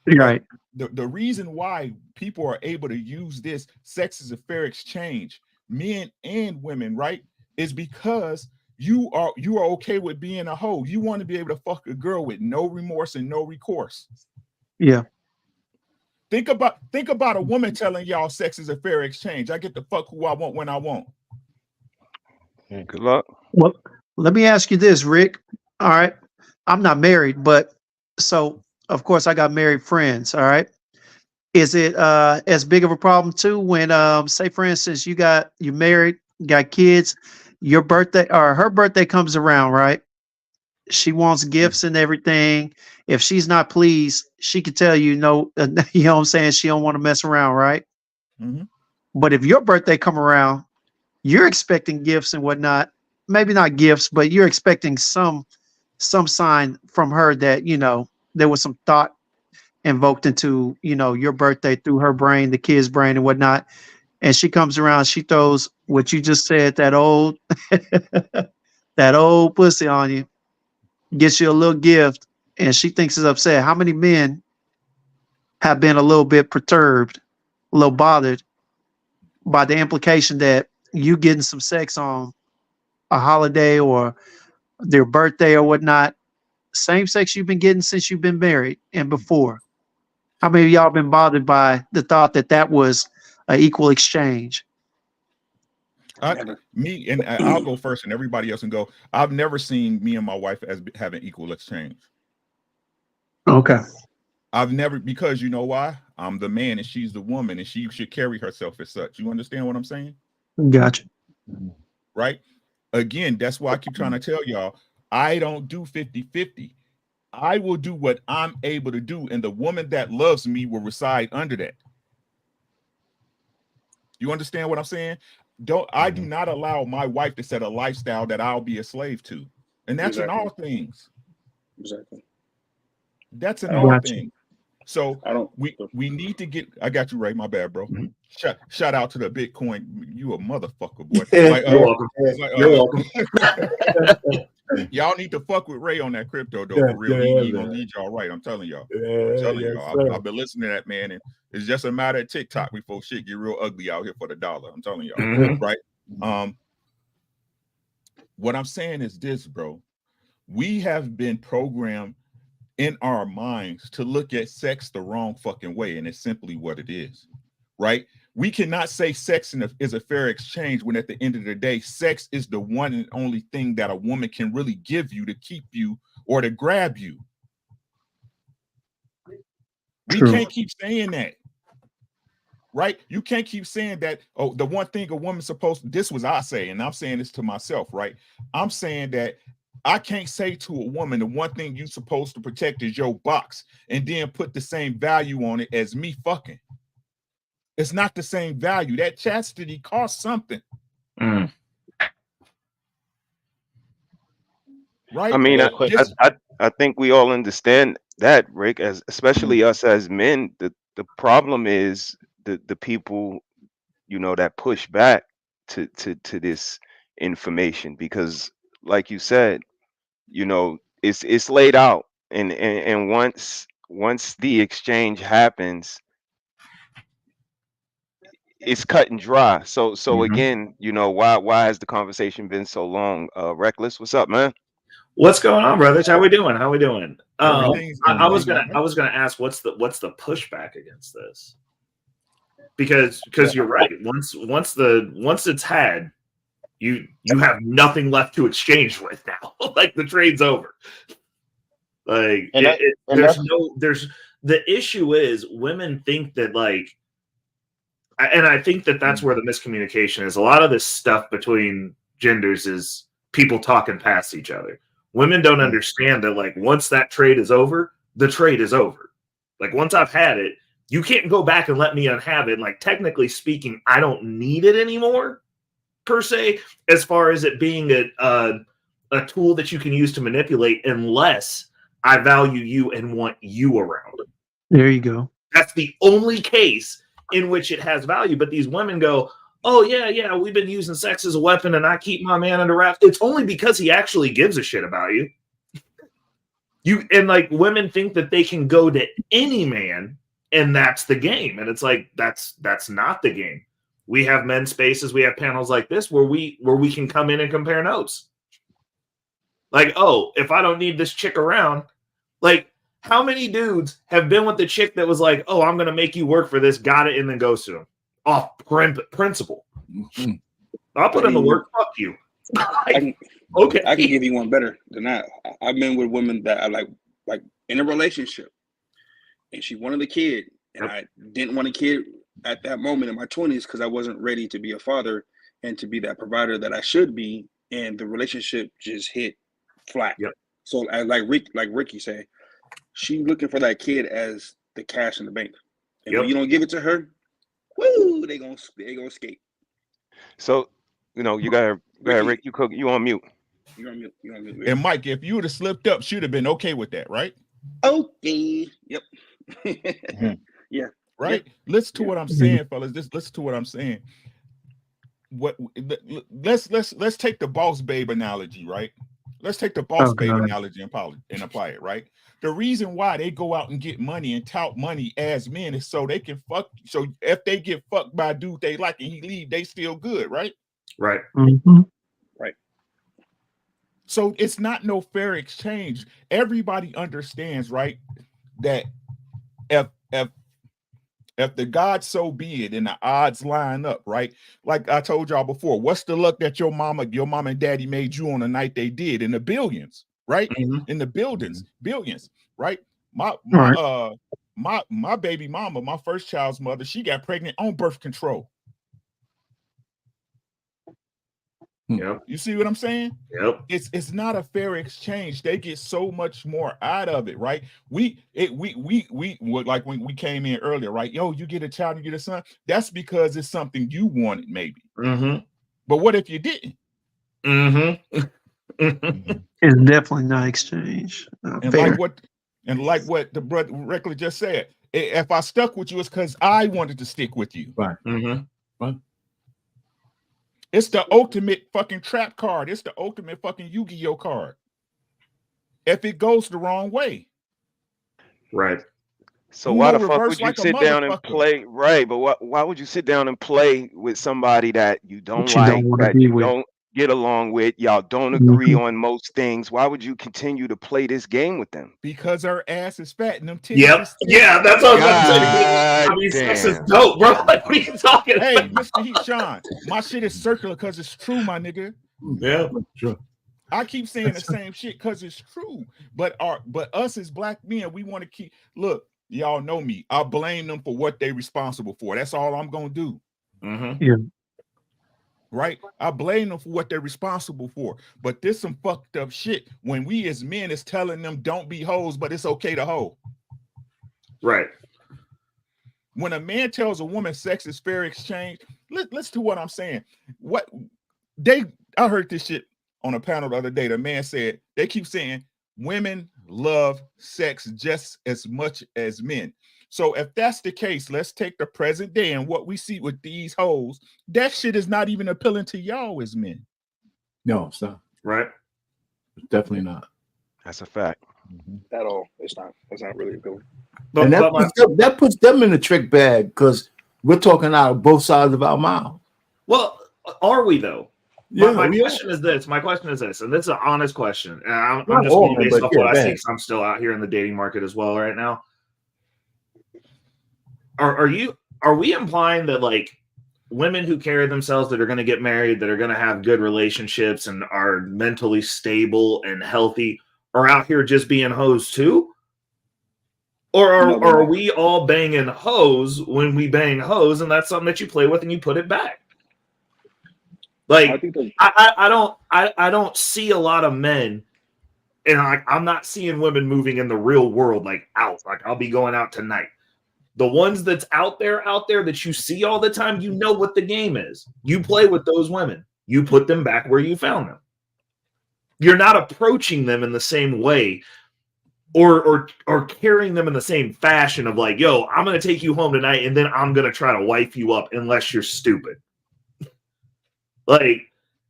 Right. The reason why people are able to use this sex is a fair exchange, men and women, right, is because you are okay with being a hoe. You want to be able to fuck a girl with no remorse and no recourse. Yeah. Think about a woman telling y'all sex is a fair exchange. I get to fuck who I want when I want. Good luck. Well, let me ask you this, Rick. All right. I'm not married, but so of course I got married friends. All right. Is it as big of a problem too when say for instance you're married, got kids, your birthday or her birthday comes around, right? She wants gifts and everything. If she's not pleased, she could tell you no, you know what I'm saying? She don't want to mess around, right? Mm-hmm. But if your birthday come around, you're expecting gifts and whatnot. Maybe not gifts, but you're expecting some sign from her that, there was some thought invoked into, your birthday through her brain, the kid's brain and whatnot. And she comes around, she throws what you just said, that old that old pussy on you, gets you a little gift, and she thinks it's upset. How many men have been a little bit perturbed, a little bothered by the implication that you getting some sex on a holiday or their birthday or whatnot, same sex you've been getting since you've been married and before? How many of y'all been bothered by the thought that was an equal exchange? I'll go first and everybody else can go. I've never seen me and my wife as having equal exchange. Okay. I've never, because you know why? I'm the man and she's the woman, and she should carry herself as such. You understand what I'm saying? Gotcha. Right? Again, that's why I keep trying to tell y'all, I don't do 50-50. I will do what I'm able to do, and the woman that loves me will reside under that. You understand what I'm saying? I do not allow my wife to set a lifestyle that I'll be a slave to. And that's in all things. Exactly. That's in all Gotcha. things. So I don't. we need to get. I got you right. My bad, bro. Shout out to the Bitcoin. You a motherfucker, boy. Like, You're welcome. You're welcome. Y'all need to fuck with Ray on that crypto though. For real, he gonna lead y'all right. I'm telling y'all. I've been listening to that man, and it's just a matter of TikTok before shit get real ugly out here for the dollar. I'm telling y'all, right? What I'm saying is this, bro. We have been programmed in our minds to look at sex the wrong fucking way, and it's simply what it is, right? We cannot say sex is a fair exchange when at the end of the day, sex is the one and only thing that a woman can really give you to keep you or to grab you. We can't keep saying that, right? You can't keep saying that, oh, the one thing a woman's supposed to, this was I say, and I'm saying this to myself, right? I'm saying that I can't say to a woman the one thing you're supposed to protect is your box and then put the same value on it as me fucking. It's not the same value. That chastity costs something. Right? I mean, I think we all understand that, Rick, as especially us as men. The problem is the people, you know, that push back to this information, because like you said, you know, it's laid out, and once the exchange happens, it's cut and dry. So again, you know, why has the conversation been so long? Reckless, what's up, man? What's going on, brothers? How we doing? How we doing? I was Everything's gonna ask what's the pushback against this? Because you're right. Once it's had, you have nothing left to exchange with now. Like the trade's over. Like there's the issue is women think that, like, and I think that that's where the miscommunication is. A lot of this stuff between genders is people talking past each other. Women don't understand that, like, once that trade is over, the trade is over. Like, once I've had it, you can't go back and let me unhave it. Like, technically speaking, I don't need it anymore, per se, as far as it being a tool that you can use to manipulate, unless I value you and want you around. There you go. That's the only case in which it has value. But these women go, oh, yeah, we've been using sex as a weapon and I keep my man under wraps. It's only because he actually gives a shit about you. And like, women think that they can go to any man and that's the game. And it's like, that's not the game. We have men's spaces, we have panels like this where we can come in and compare notes. Like, oh, if I don't need this chick around, like, how many dudes have been with the chick that was like, oh, I'm going to make you work for this, got it, and then goes to him off principle? I'll put in the work. Fuck you. Okay. I can give you one better than that. I've been with women that I like in a relationship, and she wanted a kid, and I didn't want a kid at that moment in my 20s because I wasn't ready to be a father and to be that provider that I should be, and the relationship just hit flat. Yep. So like Ricky said, she looking for that kid as the cash in the bank, and when you don't give it to her, woo, they gonna escape. So, you know, you got Rick, you on mute. You're on mute. And Mike, if you would have slipped up, she'd have been okay with that, right? Okay. Yep. Yeah. Right. Yep. Listen to what I'm saying, fellas. Just listen to what I'm saying. Let's take the boss babe analogy, right? Let's take the boss babe analogy and apply it, right? The reason why they go out and get money and tout money as men is so they can fuck. So if they get fucked by a dude they like and he leave, they still good, right? Right. Right. So it's not no fair exchange. Everybody understands, right, that if the God so be it and the odds line up, right? Like I told y'all before, what's the luck that your mom and daddy made you on the night they did? In the billions, right? In the billions, right? My baby mama, my first child's mother, she got pregnant on birth control. Yep. You see what I'm saying? Yep. It's not a fair exchange. They get so much more out of it, right? We like when we came in earlier, right? Yo, you get a child, you get a son. That's because it's something you wanted, maybe. But what if you didn't? It's definitely not exchange. And fair. And like what the brother Reckless just said, if I stuck with you, it's because I wanted to stick with you. Right. Mm-hmm. It's the ultimate fucking trap card. It's the ultimate fucking Yu-Gi-Oh card. If it goes the wrong way. Right. So You why know, the fuck reverse would you like a sit down and motherfucker. play? Right, but why would you sit down and play with somebody that you don't That you don't like, want to that be you with. don't get along with, y'all don't agree Mhm. on most things? Why would you continue to play this game with them? Because her ass is fat and them titties Yep. is thick. Yeah, that's what I was about to say. God I mean, sex is damn. dope, bro. Like, what are you talking Hey, about? Mr. Heat Sean, my shit is circular because it's true, my nigga. Yeah. Sure. I keep saying the same shit because it's true. But us as black men, we want to keep look, y'all know me. I blame them for what they responsible for. That's all I'm gonna do. Mm-hmm. Yeah. Right? I blame them for what they're responsible for. But this some fucked up shit when we as men is telling them don't be hoes, but it's okay to hoe. Right. When a man tells a woman sex is fair exchange, listen to what I'm saying. I heard this shit on a panel the other day. The man said they keep saying women love sex just as much as men. So if that's the case, let's take the present day and what we see with these hoes. That shit is not even appealing to y'all as men. No, it's not. Right. It's definitely not. That's a fact. At all. It's not really appealing. But, And but that puts them in the trick bag because we're talking out of both sides of our mouth. well, are we though? Yeah, my we question is this. My question is this, and it's an honest question. And I'm Not just all, going based but off yeah, what I go see ahead. because I'm still out here in the dating market as well right now. Are we implying that like women who carry themselves that are going to get married, that are going to have good relationships and are mentally stable and healthy are out here just being hoes too? Or No, are we all banging hoes when we bang hoes and that's something that you play with and you put it back? Like I think I don't see a lot of men, and I'm not seeing women moving in the real world like out. Like I'll be going out tonight. The ones that's out there that you see all the time, you know what the game is. You play with those women. You put them back where you found them. You're not approaching them in the same way or carrying them in the same fashion of like, yo, I'm going to take you home tonight and then I'm going to try to wife you up unless you're stupid. Like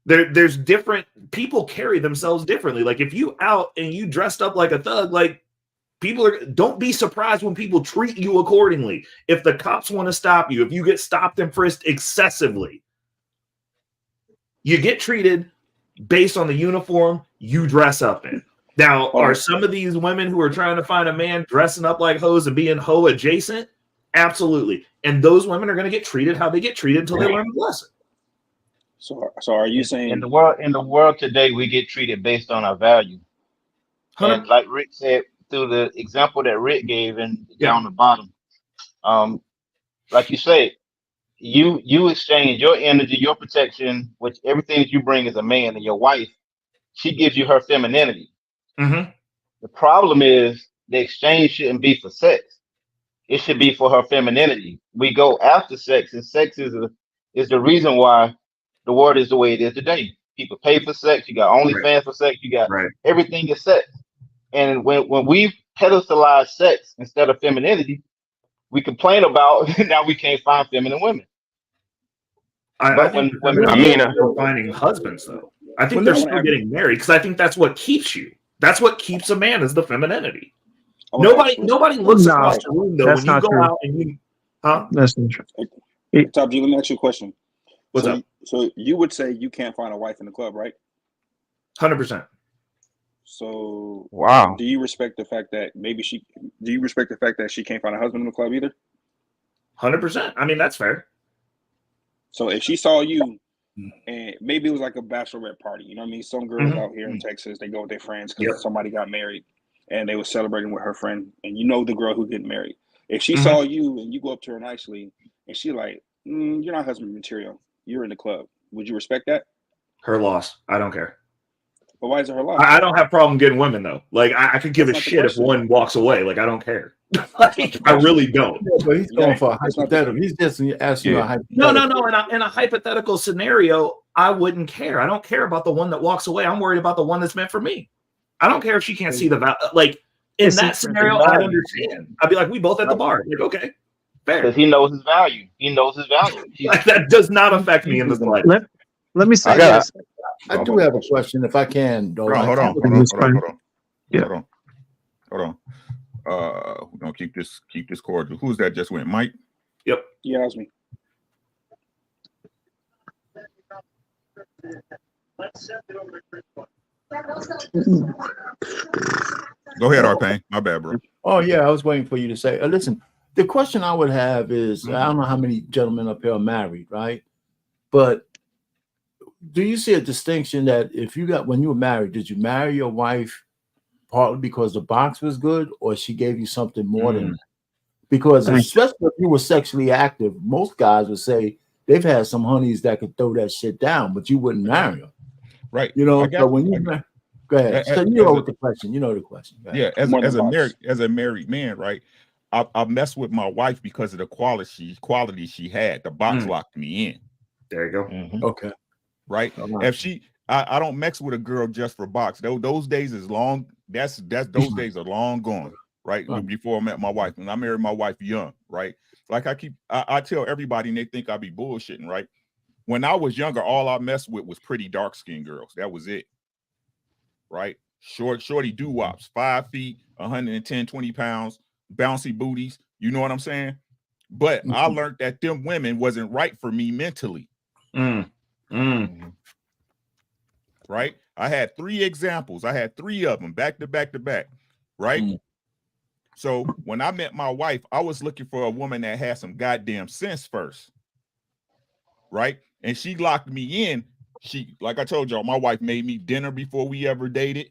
there's different people carry themselves differently. Like if you out and you dressed up like a thug, like don't be surprised when people treat you accordingly. If the cops want to stop you, if you get stopped and frisked excessively, you get treated based on the uniform you dress up in. Now, are some of these women who are trying to find a man dressing up like hoes and being hoe adjacent? Absolutely. And those women are going to get treated how they get treated until they learn the lesson. So are you saying in the world today we get treated based on our value? And like Rick said, through the example that Rick gave and down the bottom, like you said, you exchange your energy, your protection, which everything that you bring as a man, and your wife, she gives you her femininity. Mm-hmm. The problem is the exchange shouldn't be for sex. It should be for her femininity. We go after sex, and sex is the reason why the world is the way it is today. People pay for sex. You got OnlyFans for sex. You got everything is sex. And when we pedestalize sex instead of femininity, we complain about now we can't find feminine women. I think they're finding husbands though. I think they're still getting married because I think that's what keeps you. That's what keeps a man is the femininity. Nobody looks across the room though when you go out and you, huh? That's not true. Top G, let me ask you a question. What's up? So you would say you can't find a wife in the club, right? 100%. So wow. Do you respect the fact that she can't find a husband in the club either? 100%. I mean, that's fair. So if she saw you and maybe it was like a bachelorette party, you know what I mean? Some girls out here in Texas, they go with their friends because somebody got married and they were celebrating with her friend, and you know the girl who getting married. If she saw you and you go up to her nicely and she like, you're not husband material, you're in the club, would you respect that? Her loss. I don't care. But why is it her loss? I don't have problem getting women though. Like I could give a shit if one walks away. Like I don't care. Like, I really don't. Yeah, but he's going for a hypothetical. He's just asking you a hypothetical. No. In a hypothetical scenario, I wouldn't care. I don't care about the one that walks away. I'm worried about the one that's meant for me. I don't care if she can't see the value. Like In It's that scenario, I'd understand. I'd be like, we both at the bar. Like, okay, fair. Because he knows his value. He knows his value. Like, that does not affect me in the slightest. Let me say I got this. I do have a question, if I can, though. Hold on. Yeah. Hold on. We're gonna keep this cordial. Who's that just went? Mike? Yep. Yeah, that's me. Go ahead, Arpain. My bad, bro. Oh yeah, I was waiting for you to say. Listen, the question I would have is, I don't know how many gentlemen up here are married, right? But do you see a distinction that if you got, when you were married, did you marry your wife partly because the box was good, or she gave you something more than that? Because especially if you were sexually active, most guys would say they've had some honeys that could throw that shit down, but you wouldn't marry them. Right. You know, so when you go ahead. So you know what the question. You know the question. Yeah, as a married man, right? I messed with my wife because of the quality she had. The box locked me in. There you go. Okay. Right. If I don't mess with a girl just for box. Those days is long. Those days are long gone. Right. Before I met my wife, and I married my wife young. Right. Like I tell everybody, and they think I be bullshitting. Right. When I was younger, all I messed with was pretty dark skinned girls. That was it. Right. Shorty doo-wops, 5 feet, 110, 20 pounds, bouncy booties. You know what I'm saying? But I learned that them women wasn't right for me mentally. Right. I had 3 examples. I had 3 of them back to back to back. Right. So when I met my wife, I was looking for a woman that had some goddamn sense first. Right. And she locked me in. She, like I told y'all, my wife made me dinner before we ever dated.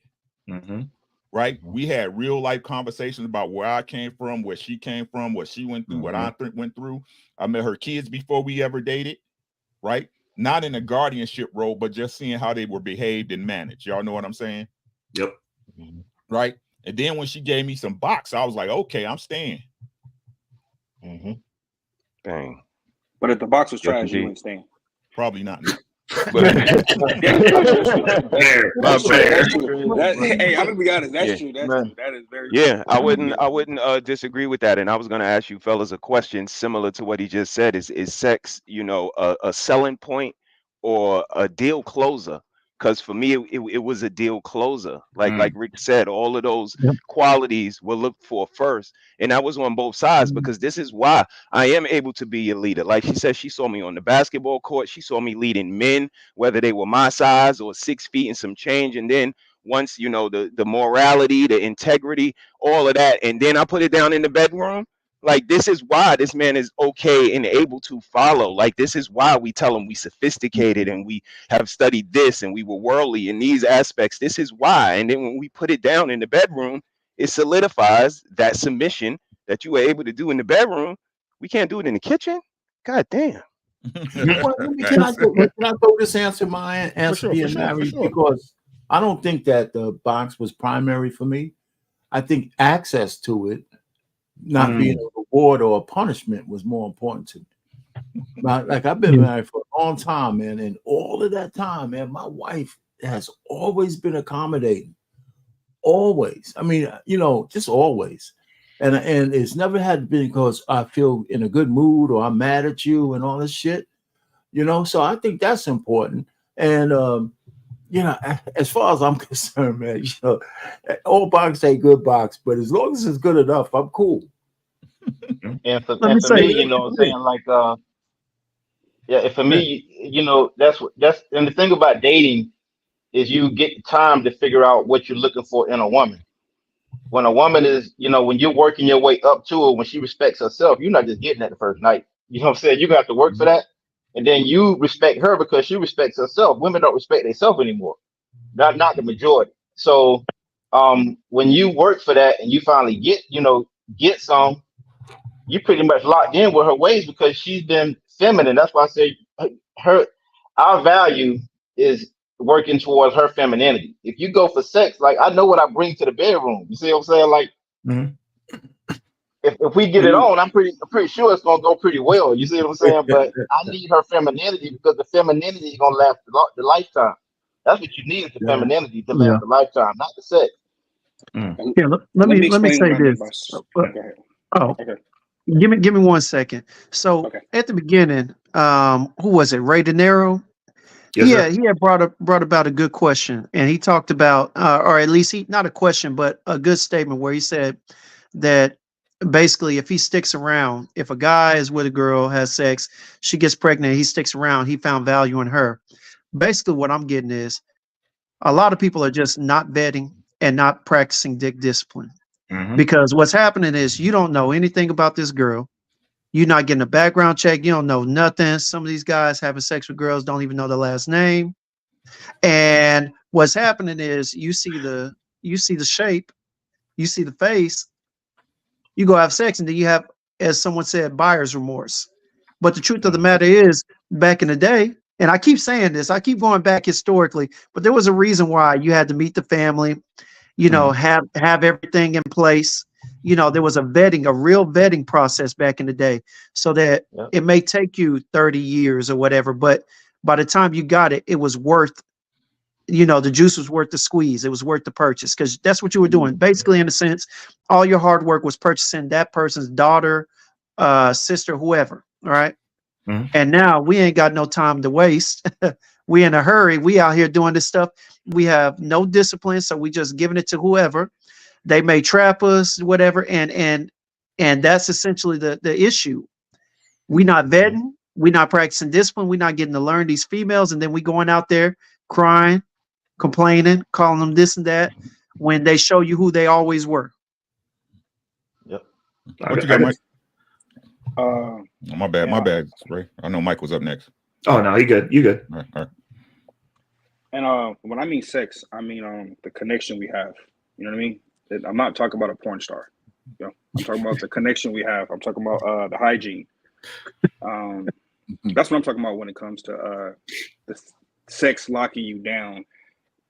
Right. We had real life conversations about where I came from, where she came from, what she went through, what I went through. I met her kids before we ever dated. Right. Not in a guardianship role, but just seeing how they were behaved and managed. Y'all know what I'm saying? Yep. Right. And then when she gave me some box, I was like, okay, I'm staying. Dang. But if the box was Yes, trash, indeed. you wouldn't stay. Probably not. But Hey, I'm gonna be honest. That's true. That's true. That is very true. yeah, I wouldn't disagree with that. And I was going to ask you fellas a question similar to what he just said. Is sex, a selling point or a deal closer? Because for me, it was a deal closer. Like Rick said, all of those qualities were looked for first. And I was on both sides, because this is why I am able to be a leader. Like she said, she saw me on the basketball court. She saw me leading men, whether they were my size or 6 feet and some change. And then once, the morality, the integrity, all of that, and then I put it down in the bedroom. Like, this is why this man is okay and able to follow. Like, this is why we tell him we sophisticated and we have studied this and we were worldly in these aspects. This is why. And then when we put it down in the bedroom, it solidifies that submission that you were able to do in the bedroom. We can't do it in the kitchen. God damn. Can I throw this answer, my answer being married? Because I don't think that the box was primary for me. I think access to it, not being a reward or a punishment, was more important to me. Like, I've been married for a long time, man, and all of that time, man, my wife has always been accommodating. Always. I mean, just always. And it's never had been because I feel in a good mood or I'm mad at you and all this shit. So I think that's important. And as far as I'm concerned, man, all box ain't good box, but as long as it's good enough, I'm cool. And for me, saying like, for me, that's and the thing about dating is you get time to figure out what you're looking for in a woman. When a woman is, when you're working your way up to her, when she respects herself, you're not just getting that the first night. You know what I'm saying? You're gonna have to work for that. And then you respect her because she respects herself. Women don't respect themselves anymore. Not the majority. So when you work for that and you finally get some, you pretty much locked in with her ways because she's been feminine. That's why I say our value is working towards her femininity. If you go for sex, like, I know what I bring to the bedroom. You see what I'm saying? Like, if we get it on, I'm pretty sure it's gonna go pretty well. You see what I'm saying? But I need her femininity because the femininity is gonna last the lifetime. That's what you need, is the femininity to last the lifetime, not the sex. Here, let me explain say what I mean by. this. Go ahead. Oh, Okay. give me 1 second. So Okay. at the beginning, who was it? Ray De Niro. Yes, sir. He had brought about a good question, and he talked about, or at least he not a question, but a good statement where he said that basically, if he sticks around, if a guy is with a girl, has sex, she gets pregnant, he sticks around, he found value in her. Basically, what I'm getting is a lot of people are just not vetting and not practicing dick discipline because what's happening is you don't know anything about this girl. You're not getting a background check. You don't know nothing. Some of these guys having sex with girls don't even know their last name. And what's happening is you see the shape, you see the face, you go have sex, and then you have, as someone said, buyer's remorse. But the truth of the matter is, back in the day, and I keep saying this, I keep going back historically, but there was a reason why you had to meet the family, have everything in place. There was a real vetting process back in the day, so that it may take you 30 years or whatever, but by the time you got it, it was worth, the juice was worth the squeeze. It was worth the purchase, because that's what you were doing. Basically, in a sense, all your hard work was purchasing that person's daughter, sister, whoever. All right. And now we ain't got no time to waste. We in a hurry. We out here doing this stuff. We have no discipline, so we just giving it to whoever. They may trap us, whatever, and that's essentially the issue. We not vetting, we not practicing discipline, we not getting to learn these females, and then we going out there crying, complaining, calling them this and that, when they show you who they always were. Yep. What you got, Mike? Oh, my bad, Ray. I know Mike was up next. Oh no, you good. You good. All right. And when I mean sex, I mean the connection we have. You know what I mean? I'm not talking about a porn star. I'm talking about the connection we have. I'm talking about the hygiene. That's what I'm talking about when it comes to the sex locking you down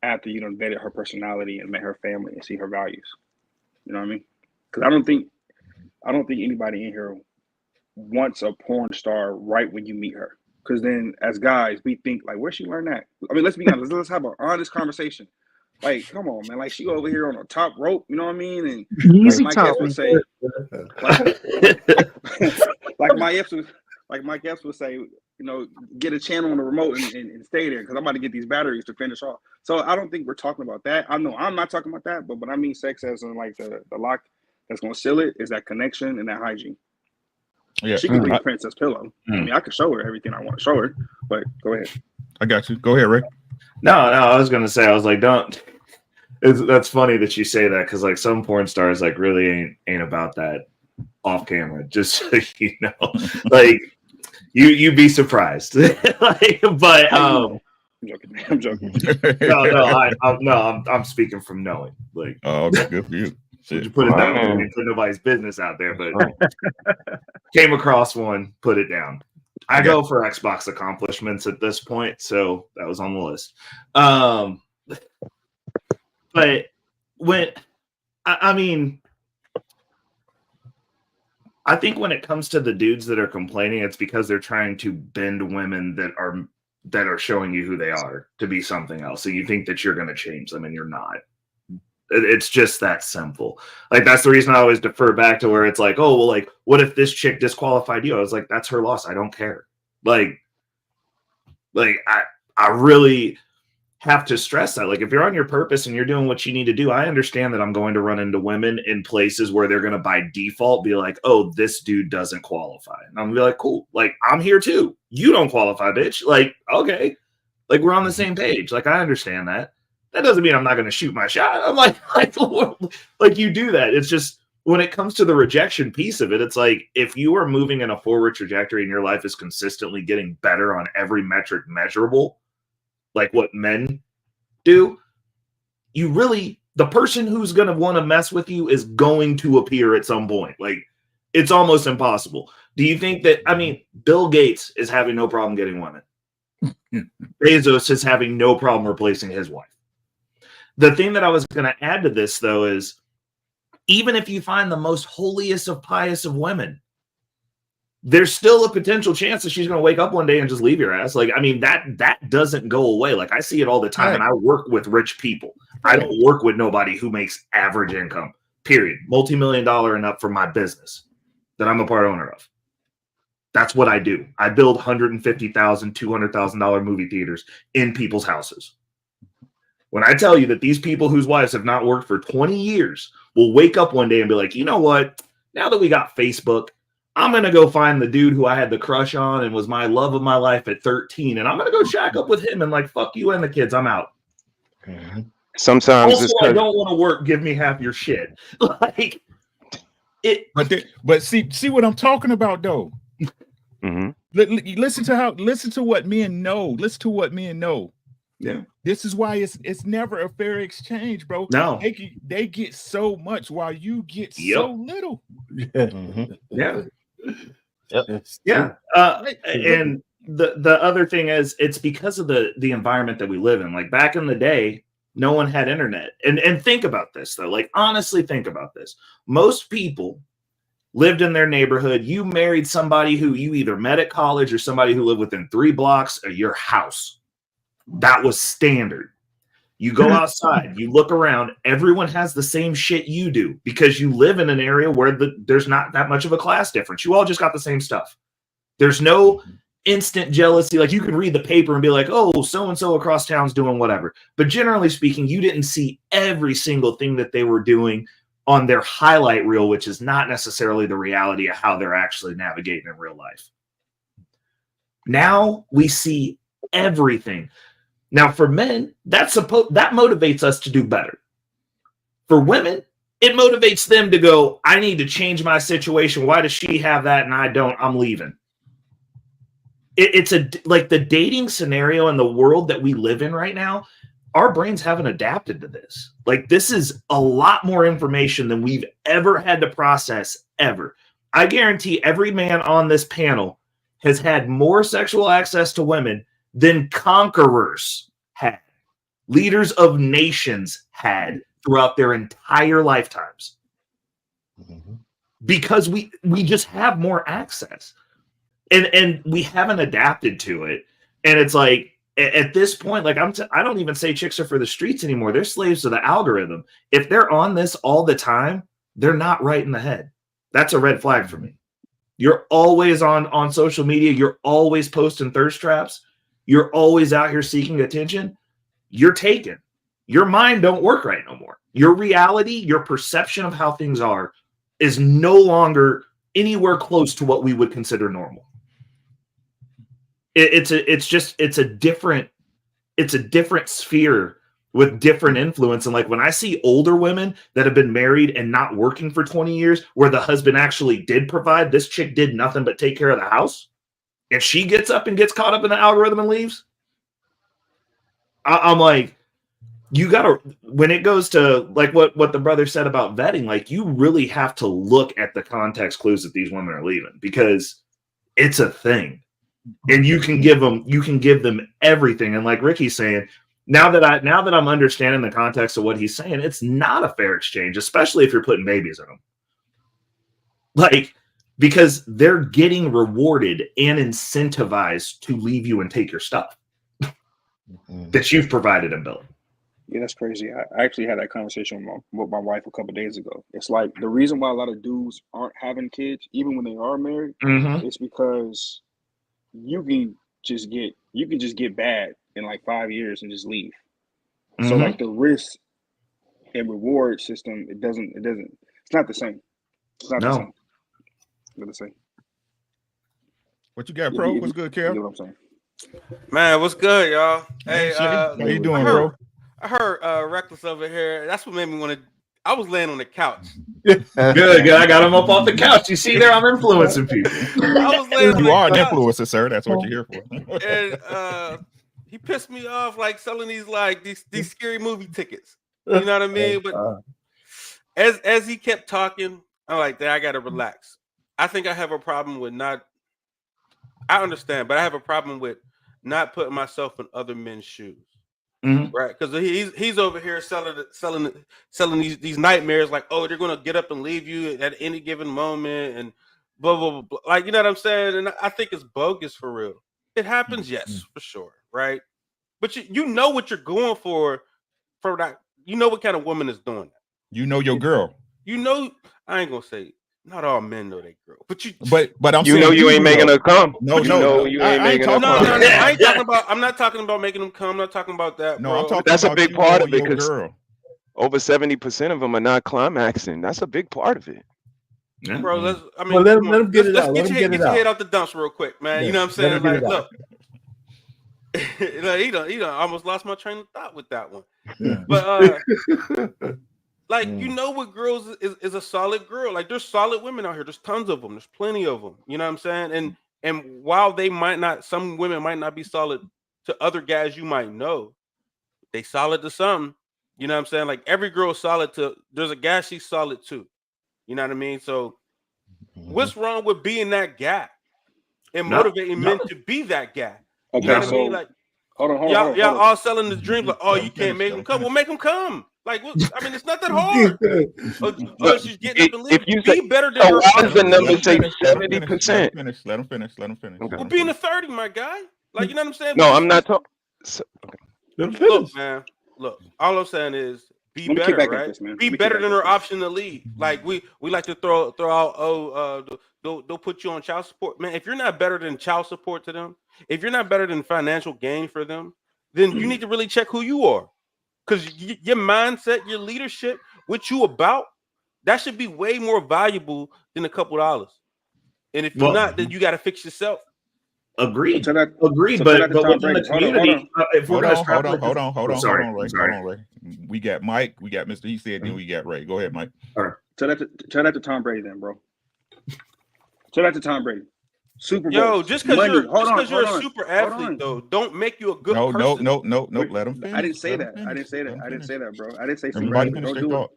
after you done vetted her personality and met her family and see her values. You know what I mean? Because I don't think anybody in here wants a porn star right when you meet her. Because then, as guys, we think like, where'd she learn that? I mean, let's be honest. Let's have an honest conversation. Like, come on, man. Like, she over here on the top rope. You know what I mean? And easy like Mike Epps would say, like Mike Epps would say, get a channel on the remote and stay there, because I'm about to get these batteries to finish off. So I don't think we're talking about that. I know I'm not talking about that, but I mean sex as in like the lock that's gonna seal it is that connection and that hygiene. Yeah, she can bring a princess pillow. I mean, I can show her everything I want to show her, but go ahead. I got you. Go ahead, Ray. No, I was gonna say, I was like, don't. That's funny that you say that, because like some porn stars like really ain't about that off camera. Just so you know, like you'd be surprised. But I'm joking. I'm speaking from knowing. Like, oh, okay, good for you. You put it down. Put nobody's business out there, but came across one, put it down. I go for Xbox accomplishments at this point, so that was on the list. But when I think when it comes to the dudes that are complaining, it's because they're trying to bend women that are showing you who they are to be something else. So you think that you're going to change them, and you're not. It's just that simple. Like, that's the reason I always defer back to where it's like, oh, well, like, what if this chick disqualified you? I was like, that's her loss. I don't care. Like I really have to stress that. Like, if you're on your purpose and you're doing what you need to do, I understand that I'm going to run into women in places where they're going to by default be like, oh, this dude doesn't qualify. And I'm going to be like, cool. Like, I'm here too. You don't qualify, bitch. Like, okay. Like, we're on the same page. Like, I understand that. That doesn't mean I'm not going to shoot my shot. I'm like you do that. It's just, when it comes to the rejection piece of it, it's like, if you are moving in a forward trajectory and your life is consistently getting better on every metric measurable, like what men do, the person who's going to want to mess with you is going to appear at some point. Like, it's almost impossible. Do you think that, Bill Gates is having no problem getting women. Bezos is having no problem replacing his wife. The thing that I was going to add to this, though, is even if you find the most holiest of pious of women, there's still a potential chance that she's going to wake up one day and just leave your ass. Like, that doesn't go away. Like, I see it all the time, and I work with rich people. I don't work with nobody who makes average income, period. Multi-million-dollar and up for my business that I'm a part owner of. That's what I do. I build $150,000, $200,000 movie theaters in people's houses. When I tell you that these people whose wives have not worked for 20 years will wake up one day and be like, you know what? Now that we got Facebook, I'm going to go find the dude who I had the crush on and was my love of my life at 13. And I'm going to go shack up with him and like, fuck you and the kids. I'm out. Sometimes Also, it's I don't want to work. Give me half your shit. Like it. But see what I'm talking about though. mm-hmm. Listen to what men know. Listen to what men know. Yeah. This is why it's never a fair exchange, bro. No. They get so much while you get so little. Yeah. Yep. Yeah. And the other thing is it's because of the environment that we live in. Like back in the day, no one had internet. And think about this though. Like honestly think about this. Most people lived in their neighborhood. You married somebody who you either met at college or somebody who lived within 3 blocks of your house. That was standard. You go outside, you look around, everyone has the same shit you do because you live in an area where there's not that much of a class difference. You all just got the same stuff. There's no instant jealousy. Like you can read the paper and be like, oh, so-and-so across town's doing whatever. But generally speaking, you didn't see every single thing that they were doing on their highlight reel, which is not necessarily the reality of how they're actually navigating in real life. Now we see everything. Now, for men, that motivates us to do better. For women, it motivates them to go, I need to change my situation. Why does she have that and I don't? I'm leaving. It's like the dating scenario in the world that we live in right now, our brains haven't adapted to this. Like this is a lot more information than we've ever had to process ever. I guarantee every man on this panel has had more sexual access to women than conquerors had, leaders of nations had throughout their entire lifetimes. Because we just have more access. And we haven't adapted to it. And it's like, at this point, like I don't even say chicks are for the streets anymore. They're slaves to the algorithm. If they're on this all the time, they're not right in the head. That's a red flag for me. You're always on social media. You're always posting thirst traps. You're always out here seeking attention. You're taken. Your mind don't work right no more. Your reality, your perception of how things are is no longer anywhere close to what we would consider normal. It's a different sphere with different influence. And like when I see older women that have been married and not working for 20 years, where the husband actually did provide, this chick did nothing but take care of the house, and she gets up and gets caught up in the algorithm and leaves. I'm like, you gotta, when it goes to like what the brother said about vetting, like you really have to look at the context clues that these women are leaving, because it's a thing. And you can give them everything. And like Ricky's saying, now that I'm understanding the context of what he's saying, it's not a fair exchange, especially if you're putting babies in them. Like, because they're getting rewarded and incentivized to leave you and take your stuff that you've provided and built. Yeah, that's crazy. I actually had that conversation with my wife a couple of days ago. It's like the reason why a lot of dudes aren't having kids, even when they are married, is because you can just get bad in like 5 years and just leave. So like the risk and reward system, it's not the same. It's not the same. It's not the same. What you got, bro? What's good, Kev? You know what I'm saying? Man, what's good, y'all? Hey, how you doing, bro? I heard Reckless over here. That's what made me want to. I was laying on the couch. Good. I got him up off the couch. You see there, I'm influencing people. I was laying on You are an couch, influencer, sir. That's what you're here for. and he pissed me off like selling these scary movie tickets. You know what I mean? But as he kept talking, I'm like, I gotta relax. I think I have a problem with not. I understand, but I have a problem with not putting myself in other men's shoes. Right, because he's over here selling these nightmares, like, oh, they're gonna get up and leave you at any given moment, and blah blah blah, blah. Like, you know what I'm saying? And I think it's bogus for real. It happens, yes, for sure, right? But you know what you're going for you know what kind of woman is doing that. You know your girl. You know, I ain't gonna say not all men know they girl, but I'm You saying know you ain't making her come. No, You no, know no. you I ain't ain't making her talking no, come. no, no. I ain't talking about. I'm not talking about making them come. I'm not talking about that, No, bro. I'm talking That's a about big you part of knowing it your because girl. over 70% of them are not climaxing. That's a big part of it. Yeah. Bro, let's. I mean, Well, let come him on. get it Let's out. get Let him your head, get it get your head out. out the dumps real quick, man. Yeah, You know what I'm let saying? him get Like, it out. look, like, he done almost lost my train of thought with that one. Yeah. But like, you Mm. know what girls is a solid girl. Like, there's solid women out here. There's tons of them. There's plenty of them. You know what I'm saying? And while they might not, some women might not be solid to other guys you might know, they solid to some. You know what I'm saying? Like, every girl's solid to. There's a guy she's solid to. You know what I mean? So what's wrong with being that guy and No, motivating no. men to be that guy? You Okay, know what I No. mean? so Like, hold on. y'all all selling the dreams like, oh, Let you him can't finish. make Let them him come. Well, finish. make them come. Like, what? I mean, it's not that hard. But She's getting up and if leaving. you say, Be better than so her why does the option to Let number him leave. say finish. Let him finish. Let him 70%? finish. Let him finish. Let him finish. Okay. Let Well, him be in the finish. 30, my guy. Like, you know what I'm saying? No, Just I'm not talking. Let him look, finish. man. Look, all I'm saying is be let me kick better, back at right? this, man. Be Let me kick better back than at her this. option to leave. Like we like to throw out, they'll put you on child support. Man, if you're not better than child support to them, if you're not better than financial gain for them, then you need to really check who you are. Because your mindset, your leadership, what you about, that should be way more valuable than a couple dollars. And if you're Well, not, then you got to fix yourself. So agreed. tell that. Agreed. So tell that to But Tom within the Brady. Hold on. community, if we're Hold gonna on. Hold on. extrapolate this, Hold on. Hold oh, on. Hold sorry, on, Ray. sorry. Hold on, Ray. We got Mike. We got Mr. He said. Then we got Ray. Go ahead, Mike. All right. Tell that to Tom Brady, then, bro. Tell that to Tom Brady. Super Yo, Bowls, just because money. Hold on. you're Hold a on. super Hold athlete on. though, don't make you a good No, no, person. no, no, no. Wait, Let him I finish. didn't say Let him that. I finish. didn't say that. Let him I didn't finish. say that, bro. I didn't say super Everybody athlete. finish their thought.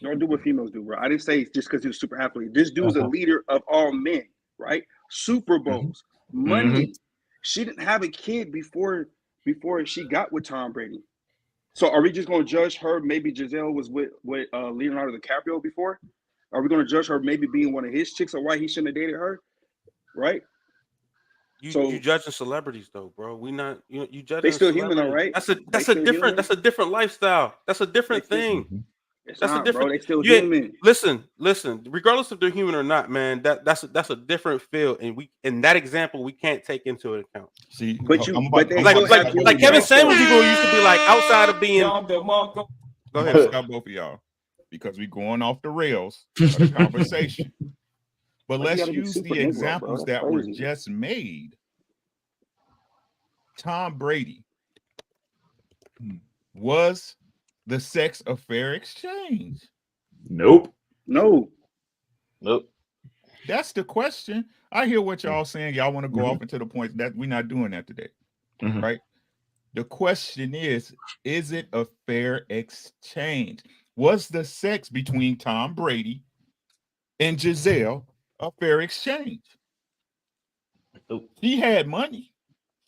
Don't do what females do, bro. I didn't say just because he's a super athlete. This dude's a leader of all men, right? Super Bowls, money. She didn't have a kid before she got with Tom Brady. So are we just going to judge her? Maybe Giselle was with Leonardo DiCaprio before. Are we going to judge her maybe being one of his chicks or why he shouldn't have dated her? Right. You judging celebrities though, bro. We not you They judging still human, all celebrities. right? That's a different lifestyle. That's a different Still, thing. it's That's a not, bro. different. They still You human. listen. Regardless if they're human or not, man, that's a different field, and in that example we can't take into account. See, But they Like still have human Kevin traits, though. Samuels people used to be like outside of being. I'm Go about ahead, to bro. stop both of y'all because we going off the rails of the conversation. But Like you got let's to be use super the Negro, bro. examples That's that were crazy. just made. Tom Brady was the sex a fair exchange? Nope. No. Nope. That's the question. I hear what y'all saying. Y'all want to go off into the points that we're not doing that today, right? The question is it a fair exchange? Was the sex between Tom Brady and Giselle a fair exchange? Nope. He had money.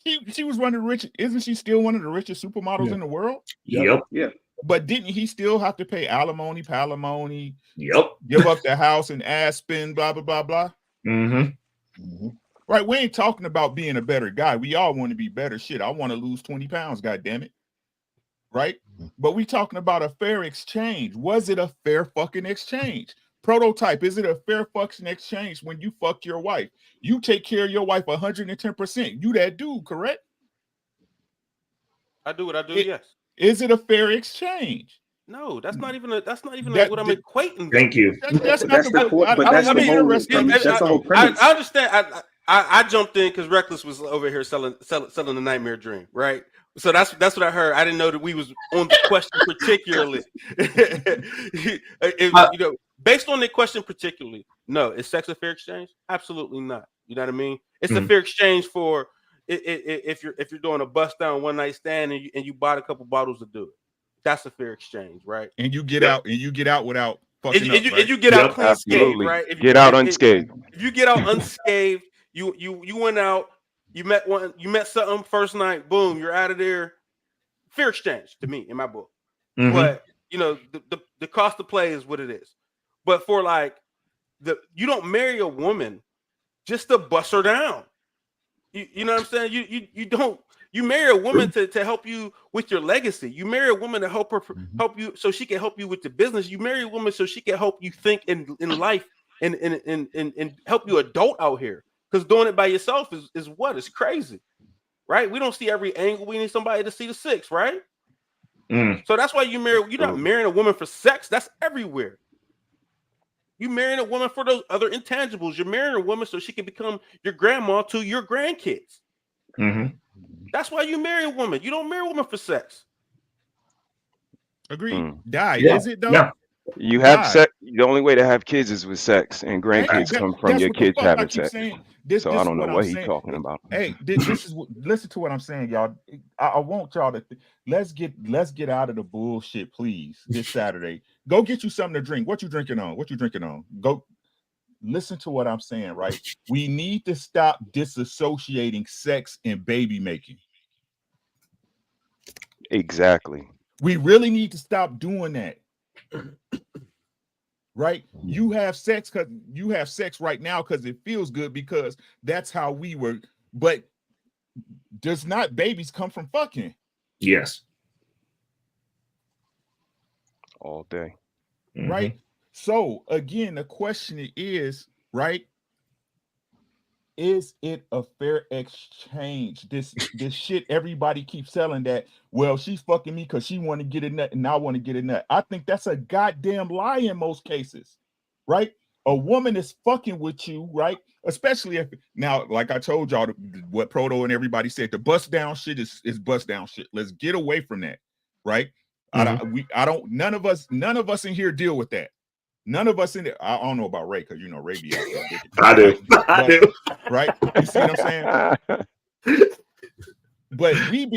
She was one of the richest. Isn't she still one of the richest supermodels in the world? Yep. Yeah. But didn't he still have to pay alimony, palimony? Yep. Give up the house in Aspen, blah, blah, blah, blah. Right. We ain't talking about being a better guy. We all want to be better. Shit, I want to lose 20 pounds, goddammit. Right? But we talking about a fair exchange. Was it a fair fucking exchange? Prototype, is it a fair fucking exchange when you fuck your wife? You take care of your wife 110%. You that dude, correct? I do what I do. Yes. Is it a fair exchange? No, that's not even what I'm equating. Thank you. That's not That's the I that's the mean, whole interesting. premise. That's the whole premise. I understand. I jumped in because Reckless was over here selling the nightmare dream, right? So that's what I heard. I didn't know that we was on the question particularly. Based on the question particularly, no. Is sex a fair exchange? Absolutely not. You know what I mean? It's a fair exchange for if you're doing a bust down one night stand and you bought a couple bottles to do it. That's a fair exchange, right? And you get out without fucking And up, right? you get out clean scathed, Absolutely. right? Get out unscathed. If you get out unscathed, you went out, you met something first night, boom, you're out of there. Fair exchange to me in my book. But the cost to play is what it is. But for like you don't marry a woman just to bust her down. You know what I'm saying? You don't You marry a woman to help you with your legacy. You marry a woman to help help you so she can help you with the business. You marry a woman so she can help you think in life and help you adult out here. Because doing it by yourself is what? It's crazy, right? We don't see every angle. We need somebody to see the six, right? So that's why you're not marrying a woman for sex. That's everywhere. You're marrying a woman for those other intangibles. You're marrying a woman so she can become your grandma to your grandkids. That's why you marry a woman. You don't marry a woman for sex. Agreed. Die. Yeah. Is it though? Yeah. You have Die. sex. The only way to have kids is with sex, and Thank you. grandkids come from That's your what the kids fuck I having keep sex. saying. This So I is don't know what I'm what he's saying. talking about. Hey, this is what, listen to what I'm saying, y'all. I want y'all to let's get out of the bullshit, please. This Saturday, go get you something to drink. What you drinking on? Go listen to what I'm saying. Right? We need to stop disassociating sex and baby making. Exactly. We really need to stop doing that. Right? You have sex right now because it feels good, because that's how we were. But does not babies come from fucking? Yes. All day. Right? So again, the question is, right? Is it a fair exchange? This shit everybody keeps selling that, well, she's fucking me because she want to get a nut and I want to get a nut. I think that's a goddamn lie in most cases, right? A woman is fucking with you, right? Especially if, now, like I told y'all, what Proto and everybody said, the bust down shit is bust down shit. Let's get away from that, right? None of us in here deal with that. None of us in there. I don't know about Ray, because Ray be out there. I do. I do. Right? You see what I'm saying? But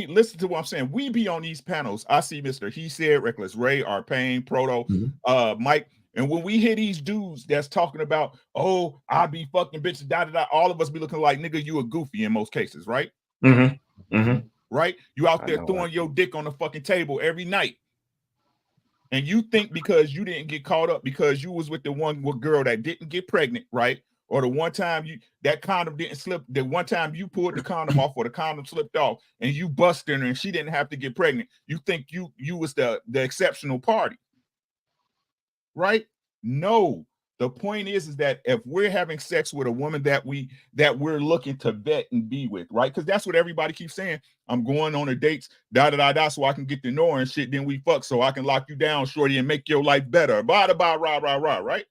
listen to what I'm saying. We be on these panels. I see Mr. He Said, Reckless Ray, Arpain, Proto, Mike. And when we hear these dudes that's talking about, oh, I be fucking bitches, all of us be looking like, nigga, you a goofy in most cases, right? Right? You out there throwing your dick on the fucking table every night. And you think because you didn't get caught up because you was with the one girl that didn't get pregnant, right? Or the one time that condom didn't slip, the one time you pulled the condom off or the condom slipped off and you busted her and she didn't have to get pregnant. You think you was the exceptional party, right? No. The point is that if we're having sex with a woman that we're looking to vet and be with, right? Because that's what everybody keeps saying. I'm going on a dates, so I can get to know her and shit. Then we fuck, so I can lock you down, shorty, and make your life better. Right?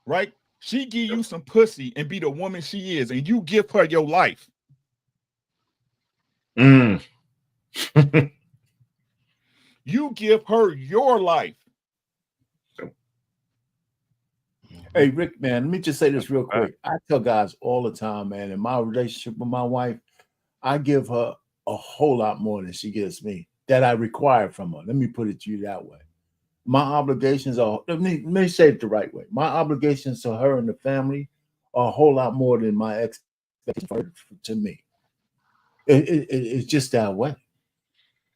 Right? She give you some pussy and be the woman she is, and you give her your life. You give her your life. Hey, Rick, man, let me just say this real quick. I tell guys all the time, man, in my relationship with my wife, I give her a whole lot more than she gives me, that I require from her. Let me put it to you that way. My obligations are, let me say it the right way. My obligations to her and the family are a whole lot more than my expectations to me. It's just that way,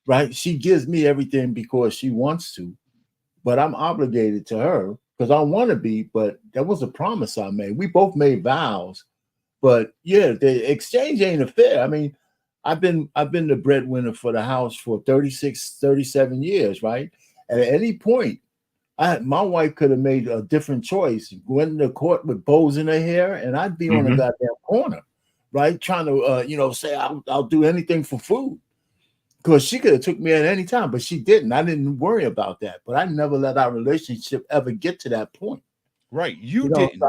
right? She gives me everything because she wants to, but I'm obligated to her because I want to be, but that was a promise I made. We both made vows, but yeah, the exchange ain't fair. I mean, I've been the breadwinner for the house for 36, 37 years, right? And at any point, my wife could have made a different choice, went into court with bows in her hair, and I'd be on a goddamn corner, right? Trying to, say I'll do anything for food. Because she could have took me at any time, but she didn't. I didn't worry about that. But I never let our relationship ever get to that point. Right. You didn't. So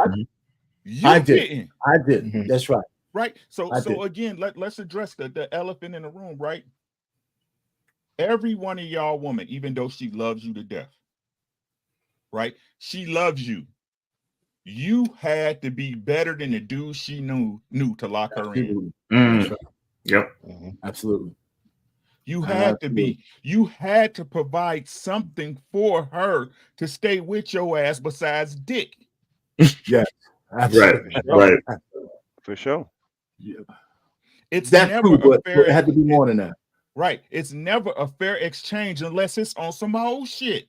I didn't. That's right. Right. So again, let's address the elephant in the room, right? Every one of y'all woman, even though she loves you to death, right? She loves you. You had to be better than the dude she knew to lock her in. Right. Yep. Absolutely. You had to be, you had to provide something for her to stay with your ass besides dick. Yeah. Absolutely. Right. For sure. Yeah. It's that's never true, a fair. It had to be more than that. Right. It's never a fair exchange unless it's on some old shit.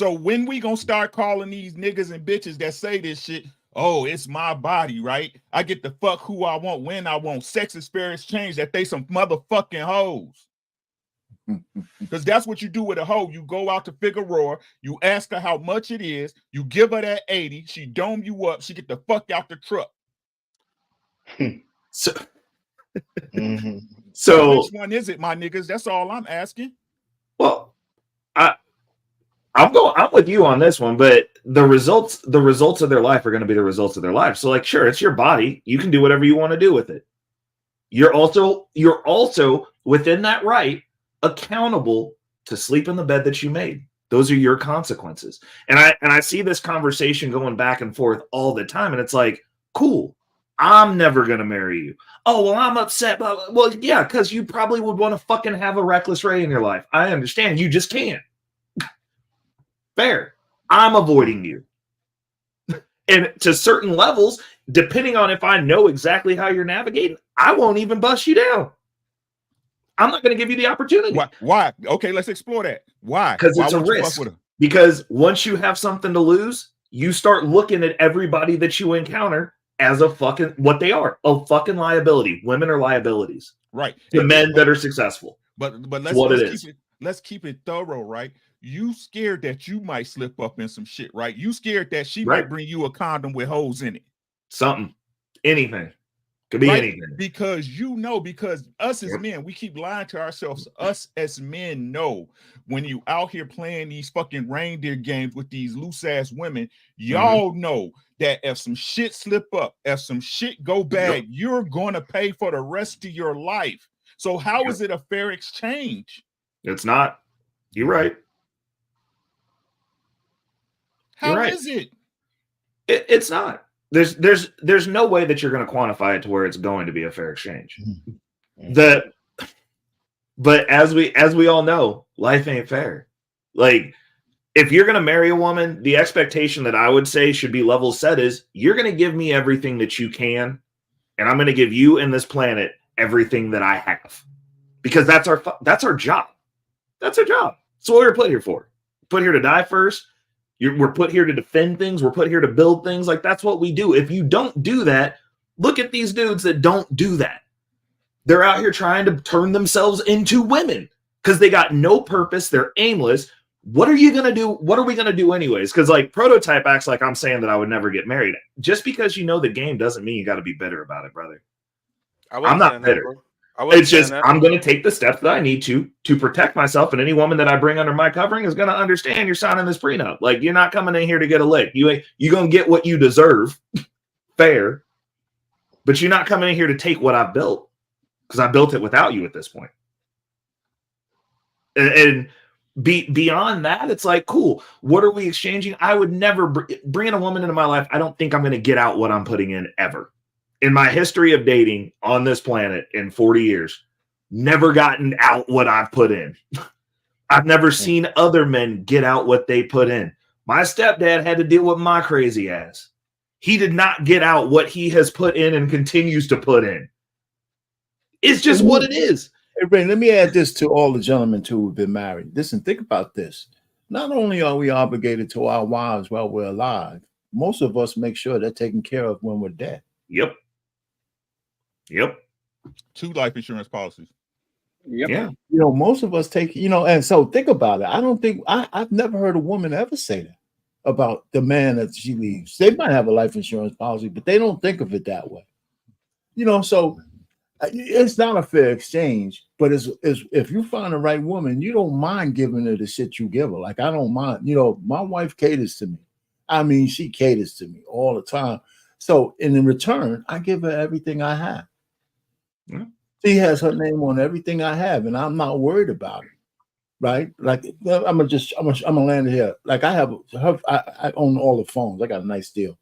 So when we gonna start calling these niggas and bitches that say this shit? Oh, it's my body, right? I get to fuck who I want when I want. Sex experience change that they some motherfucking hoes. Because that's what you do with a hoe. You go out to Figueroa, you ask her how much it is, you give her that 80, she dome you up, she get the fuck out the truck. So, So which one is it, my niggas? That's all I'm asking. Well, I'm with you on this one, but the results of their life are going to be the results of their life. So, like, sure, it's your body. You can do whatever you want to do with it. You're also within that right accountable to sleep in the bed that you made. Those are your consequences. And I see this conversation going back and forth all the time, and it's like, cool, I'm never gonna marry you. Oh, well, I'm upset. Well, yeah, because you probably would want to fucking have a reckless Ray in your life. I understand. You just can't. Fair. I'm avoiding you. And to certain levels, depending on if I know exactly how you're navigating, I won't even bust you down. I'm not going to give you the opportunity. Why? Okay, let's explore that. Why? Because it's a risk. Because once you have something to lose, you start looking at everybody that you encounter as a fucking, what they are, a fucking liability. Women are liabilities. Right. The men that are successful. But let's keep it thorough, right? You scared that you might slip up in some shit, right? You scared that she might bring you a condom with holes in it. Something. Anything. Could be anything. Because because us as men, we keep lying to ourselves. Us as men know when you out here playing these fucking reindeer games with these loose ass women, y'all know that if some shit slip up, if some shit go bad, you're going to pay for the rest of your life. So how is it a fair exchange? It's not. You're right. How is it? It's not. There's no way that you're going to quantify it to where it's going to be a fair exchange. But as we all know, life ain't fair. Like, if you're going to marry a woman, the expectation that I would say should be level set is you're going to give me everything that you can, and I'm going to give you and this planet everything that I have, because that's our job. That's our job. That's what we're put here for. Put here to die first. We're put here to defend things. We're put here to build things. Like, that's what we do. If you don't do that, look at these dudes that don't do that. They're out here trying to turn themselves into women because they got no purpose. They're aimless. What are you going to do? What are we going to do anyways? Because, like, Prototype acts like I'm saying that I would never get married. Just because you know the game doesn't mean you got to be bitter about it, brother. I'm not bitter. It's just I'm going to take the steps that I need to protect myself, and any woman that I bring under my covering is going to understand you're signing this prenup. Like, you're not coming in here to get a lick. You're going to get what you deserve, fair, but you're not coming in here to take what I've built, because I built it without you at this point. And beyond that, it's like, cool. What are we exchanging? I would never bring a woman into my life. I don't think I'm going to get out what I'm putting in ever. In my history of dating on this planet in 40 years, never gotten out what I've put in. I've never seen other men get out what they put in. My stepdad had to deal with my crazy ass. He did not get out what he has put in and continues to put in. It's just what it is. Hey, Ray, let me add this to all the gentlemen too who've been married. Listen, think about this. Not only are we obligated to our wives while we're alive, most of us make sure they're taken care of when we're dead. Yep. 2 life insurance policies. Yep. Yeah. Most of us take, and so think about it. I don't think I've never heard a woman ever say that about the man that she leaves. They might have a life insurance policy, but they don't think of it that way. So it's not a fair exchange, but it's if you find the right woman, you don't mind giving her the shit you give her. Like, I don't mind. My wife caters to me. I mean, she caters to me all the time. So in return, I give her everything I have. Yeah. She has her name on everything I have, and I'm not worried about it. Right? Like, I'm gonna land it here. Like, I own all the phones. I got a nice deal.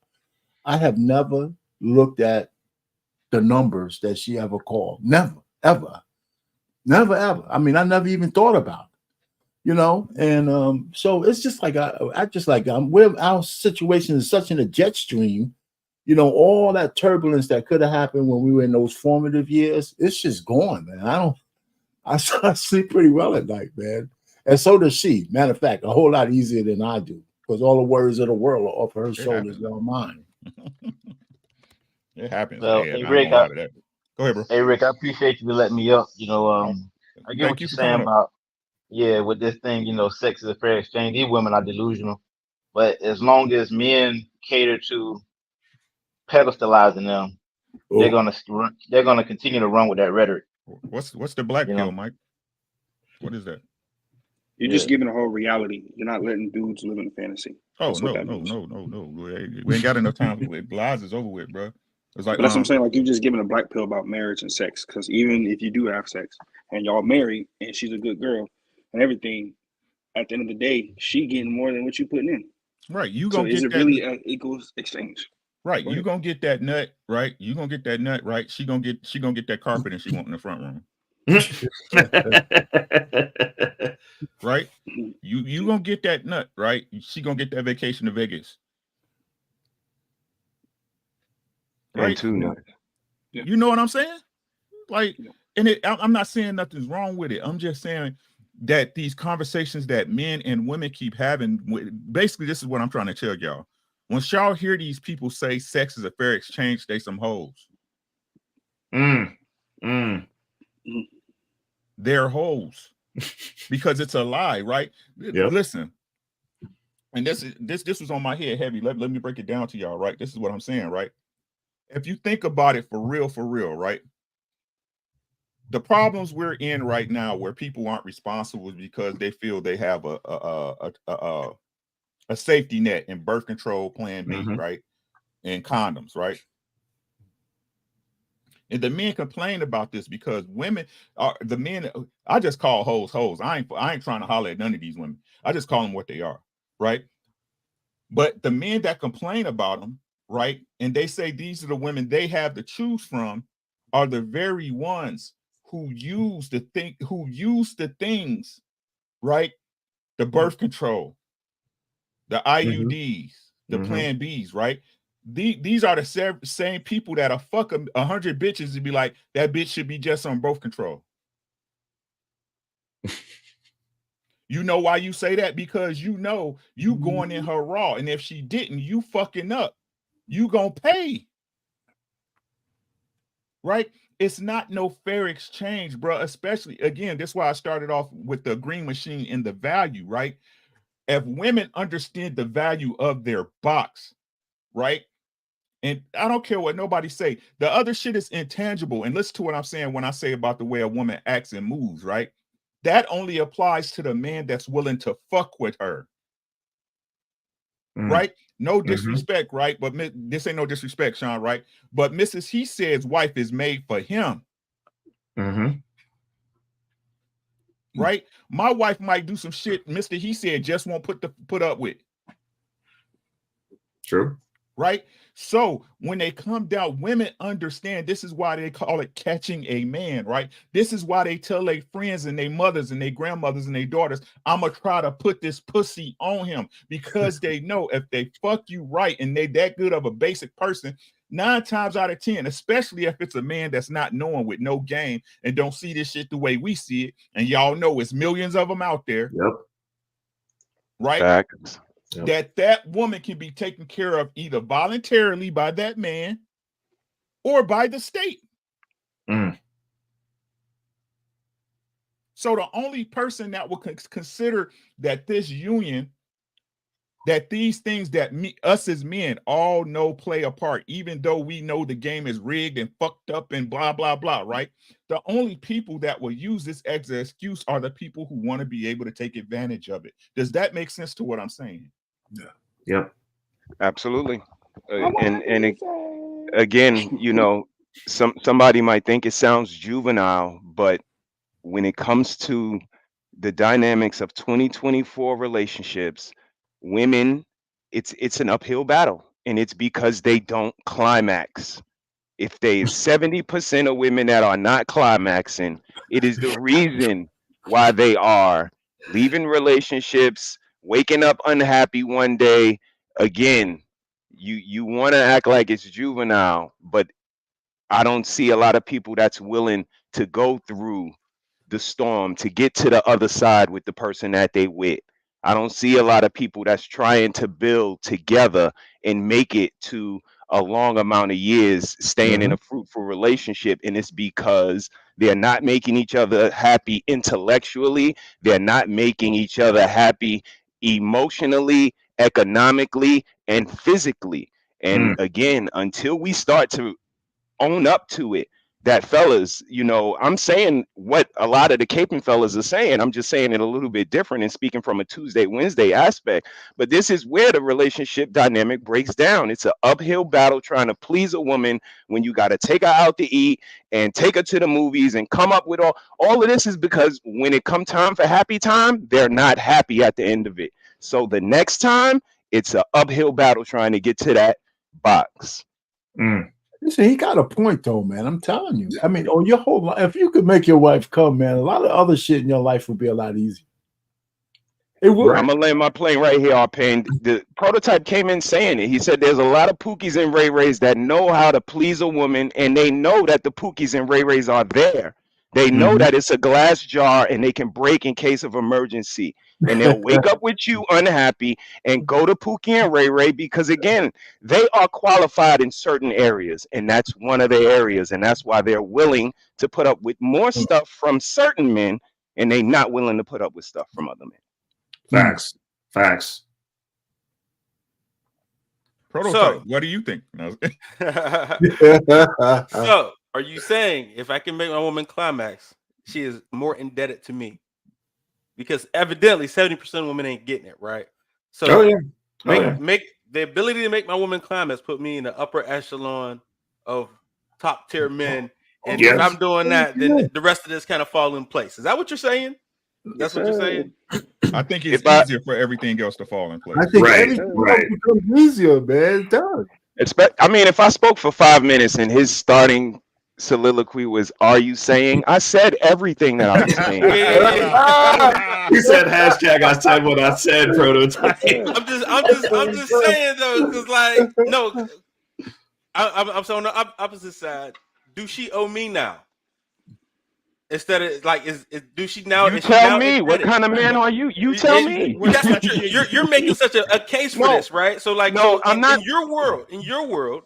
I have never looked at the numbers that she ever called. Never, ever. I mean, I never even thought about it, and so it's just like our situation is such in a jet stream, all that turbulence that could have happened when we were in those formative years, it's just gone, man. I sleep pretty well at night, man. And so does she. Matter of fact, a whole lot easier than I do, because all the worries of the world are off her It shoulders, happens. not mine. It happens. Well, Hey, hey I ain't Rick, gonna lie to that. Go ahead, bro. hey Rick, I appreciate you for letting me up. Oh, I get thank what you you're for coming saying up. about, yeah, with this thing, sex is a fair exchange. These women are delusional, but as long as men cater to pedestalizing them, Oh, they're gonna continue to run with that rhetoric. What's the black You pill, know, Mike? What is that? You're yeah. just giving a whole reality. You're not letting dudes live in a fantasy. Oh That's what no, that no, means. no, no, no. We ain't got enough time. Lies is over with, bro. It's like But that's what I'm saying. Like, you just giving a black pill about marriage and sex. Because even if you do have sex and y'all married and she's a good girl and everything, at the end of the day, she getting more than what you putting in. right. You So gonna is get it that. really an equal exchange? Right. Go You ahead. gonna get that nut, right? You gonna get that nut, right? She gonna get that carpet and she want in the front room. Right? Mhm. You gonna get that nut, right? She gonna get that vacation to Vegas. And Right? two nuts. Yeah. You know what I'm saying? Like, Yeah. and I'm not saying nothing's wrong with it. I'm just saying that these conversations that men and women keep having, basically, this is what I'm trying to tell y'all. Once y'all hear these people say sex is a fair exchange, they some hoes. Mhm. They're hoes because it's a lie, right? Yep. Listen, and this was on my head heavy. Let me break it down to y'all, right? This is what I'm saying, right? If you think about it for real, right? The problems we're in right now, where people aren't responsible, is because they feel they have a safety net in birth control, Plan B, right, and condoms, right. And the men complain about this because women are the men. I just call hoes hoes. I ain't trying to holler at none of these women. I just call them what they are, right? But the men that complain about them, right, and they say these are the women they have to choose from, are the very ones who use the things, right? The birth control, the IUDs, the Plan Bs, right? These are the same people that'll fuck 100 bitches and be like, that bitch should be just on birth control. You know why you say that? Because you know you going in her raw, and if she didn't, you fucking up. You gonna pay, right? It's not no fair exchange, bro. Especially again, that's why I started off with the green machine and the value, right? If women understand the value of their box, right? And I don't care what nobody say. The other shit is intangible. And listen to what I'm saying when I say about the way a woman acts and moves, right? That only applies to the man that's willing to fuck with her. Right? No disrespect, right? But this ain't no disrespect, Sean, right? But Mrs. He Said's wife is made for him. Right? My wife might do some shit Mr. He Said just won't put up with. True. Right? So when they come down, women understand this is why they call it catching a man, right? This is why they tell their friends and their mothers and their grandmothers and their daughters, I'm gonna try to put this pussy on him, because they know if they fuck you right and they that good of a basic person, 9 times out of 10, especially if it's a man that's not knowing with no game and don't see this shit the way we see it, and y'all know it's millions of them out there. Yep. Right? Facts. Yep. That woman can be taken care of either voluntarily by that man or by the state. So the only person that will consider that this union, that these things that us as men all know play a part, even though we know the game is rigged and fucked up and blah, blah, blah, right? The only people that will use this as an excuse are the people who want to be able to take advantage of it. Does that make sense to what I'm saying? yeah. Yep. Absolutely. Again, somebody might think it sounds juvenile, but when it comes to the dynamics of 2024 relationships, women, it's an uphill battle, and it's because they don't climax. If there's 70% of women that are not climaxing, it is the reason why they are leaving relationships, waking up unhappy one day. Again, you want to act like it's juvenile, but I don't see a lot of people that's willing to go through the storm to get to the other side with the person that they with. I don't see a lot of people that's trying to build together and make it to a long amount of years staying in a fruitful relationship, and it's because they're not making each other happy intellectually, they're not making each other happy emotionally, economically, and physically. And again, until we start to own up to it, that fellas, you know, I'm saying what a lot of the caping fellas are saying. I'm just saying it a little bit different and speaking from a Tuesday, Wednesday aspect. But this is where the relationship dynamic breaks down. It's an uphill battle trying to please a woman when you got to take her out to eat and take her to the movies and come up with all of this is because when it come time for happy time, they're not happy at the end of it. So the next time, it's an uphill battle trying to get to that box. Listen, he got a point though, man. I'm telling you. I mean, on your whole life, if you could make your wife come, man, a lot of other shit in your life would be a lot easier. It would. I'm gonna land my plane right here, Arpain. The prototype came in saying it. He said there's a lot of Pookies and Ray Rays that know how to please a woman, and they know that the Pookies and Ray Rays are there. They know that it's a glass jar and they can break in case of emergency. And they'll wake up with you unhappy and go to Pookie and Ray Ray because, again, they are qualified in certain areas. And that's one of their areas. And that's why they're willing to put up with more stuff from certain men and they're not willing to put up with stuff from other men. Facts. Prototype, what do you think? No. So, are you saying if I can make my woman climax, she is more indebted to me? Because evidently 70% of women ain't getting it, right? So make the ability to make my woman climax put me in the upper echelon of top tier men. And if I'm doing that, then the rest of this kind of fall in place. Is that what you're saying? That's what you're saying? I think it's easier for everything else to fall in place. I think everything becomes easier, man. It does. I mean, if I spoke for 5 minutes and his starting soliloquy was, "Are you saying?" I said everything that I was saying. He said hashtag I said what I said, prototype. I'm just saying though, because like no, I'm so on the opposite side. Do she owe me now? Instead of like, do she now? You tell me. What kind of man are you? You tell me. That's not true. You're making such a case for this, right? So like, no, I'm not. In your world,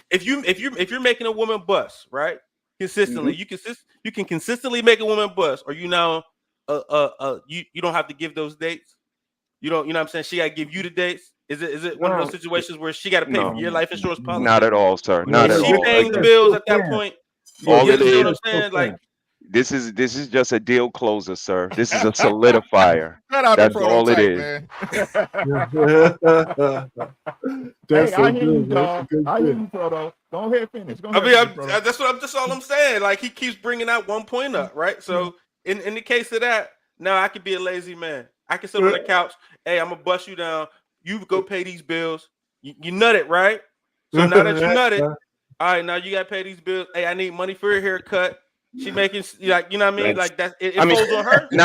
if you're making a woman bust, right, consistently, you can consistently make a woman bust, or you now, you don't have to give those dates. You know what I'm saying? She got to give you the dates. Is it one of those situations where she got to pay for your life insurance policy? Not at all, sir. Not at all. She paying the bills at that point. All it is. What I'm saying? Like, this is just a deal closer, sir. This is a solidifier. That's all it is. Hey, I hear you, dog. I hear you, Proto. Go ahead, finish. That's all I'm saying. Like, he keeps bringing out one point up, right? So in the case of that, now I could be a lazy man. I can sit on the couch. Hey, I'm gonna bust you down. You go pay these bills. You nut it, right? So now that you nut it, all right, now you gotta pay these bills. Hey, I need money for a haircut. She making like, you know what I mean? Like that. It falls on her. Nah,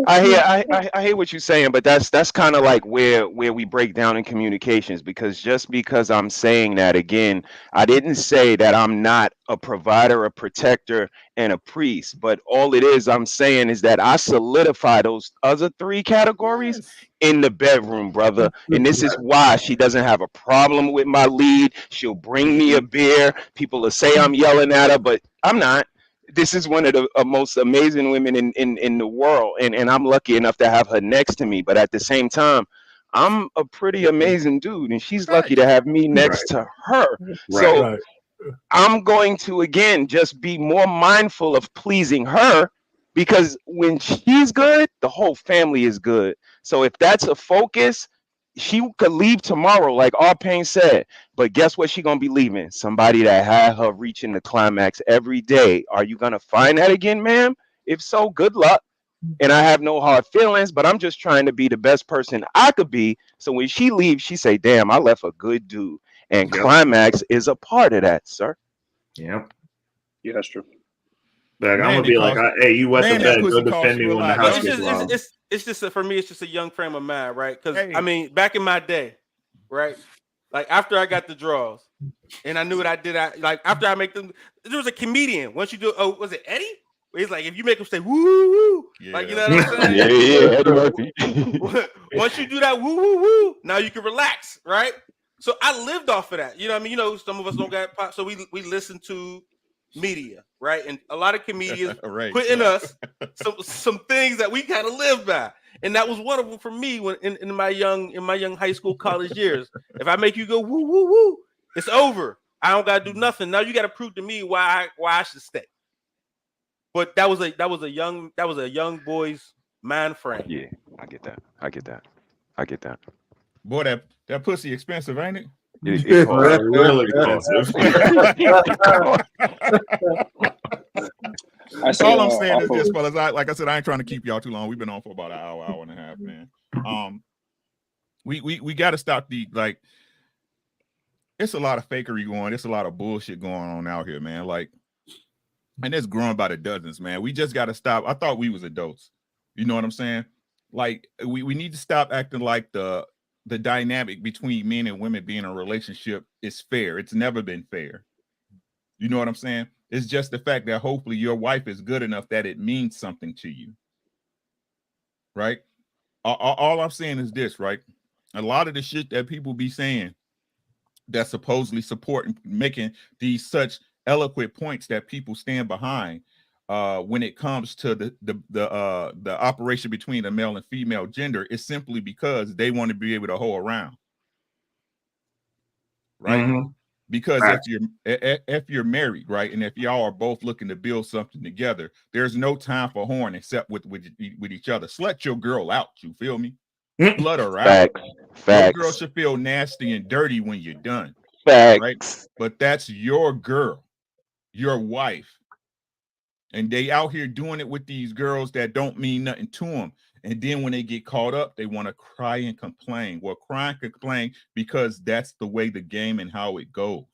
I hear what you're saying, but that's kind of like where we break down in communications, because just because I'm saying that, again, I didn't say that I'm not a provider, a protector, and a priest, but all it is I'm saying is that I solidify those other 3 categories in the bedroom, brother. And this is why she doesn't have a problem with my lead. She'll bring me a beer. People will say I'm yelling at her, but I'm not. This is one of the most amazing women in the world, and I'm lucky enough to have her next to me. But at the same time, I'm a pretty amazing dude, and she's lucky to have me next to her. So I'm going to, again, just be more mindful of pleasing her, because when she's good, the whole family is good. So if that's a focus, she could leave tomorrow, like Arpain said, but guess what? She gonna be leaving somebody that had her reaching the climax every day. Are you gonna find that again, ma'am? If so, good luck. And I have no hard feelings, but I'm just trying to be the best person I could be, so when she leaves, she say, "Damn, I left a good dude." And climax is a part of that, sir. Yep. Yeah, that's true. Like, I'm gonna be like, "Hey, you wet the bed? Go defend me when the house gets robbed." It's just for me. It's just a young frame of mind, right? Because I mean, back in my day, right? Like after I got the draws, and I knew what I did. Like after I make them, there was a comedian. Once you do, was it Eddie? He's like, if you make him say woo woo woo, like, you know what I'm saying? Yeah, Eddie Murphy. Once you do that woo woo woo, now you can relax, right? So I lived off of that. You know what I mean? You know, some of us don't got pop, so we listen to media, right? And a lot of comedians Right, put in us some things that we kind of live by. And that was one of them for me when in my young high school, college years. If I make you go woo woo woo, it's over. I don't gotta do nothing. Now you gotta prove to me why I should stay. But that was a young boy's mind frame. Yeah, I get that. Boy, that pussy expensive, ain't it? It costs. Really It costs. I say, All I'm saying is off this, of- fellas. Like I said, I ain't trying to keep y'all too long. We've been on for about an hour and a half, man. We got to stop the like. It's a lot of fakery going. It's a lot of bullshit going on out here, man. Like, and it's growing by the dozens, man. We just got to stop. I thought we was adults. You know what I'm saying? Like, we need to stop acting like the dynamic between men and women being in a relationship is fair. It's never been fair. You know what I'm saying? It's just the fact that hopefully your wife is good enough that it means something to you. Right? All I'm saying is this, right? A lot of the shit that people be saying that supposedly supporting making these such eloquent points that people stand behind when it comes to the operation between the male and female gender is simply because they want to be able to hold around. Right? Mm-hmm. Because if you're married, right, and if y'all are both looking to build something together, there's no time for horn except with each other. Slut your girl out. You feel me? Slut her out. Your girl should feel nasty and dirty when you're done. Facts. Right? But that's your girl, your wife. And they out here doing it with these girls that don't mean nothing to them. And then when they get caught up, they want to cry and complain. Well, cry and complain because that's the way the game and how it goes.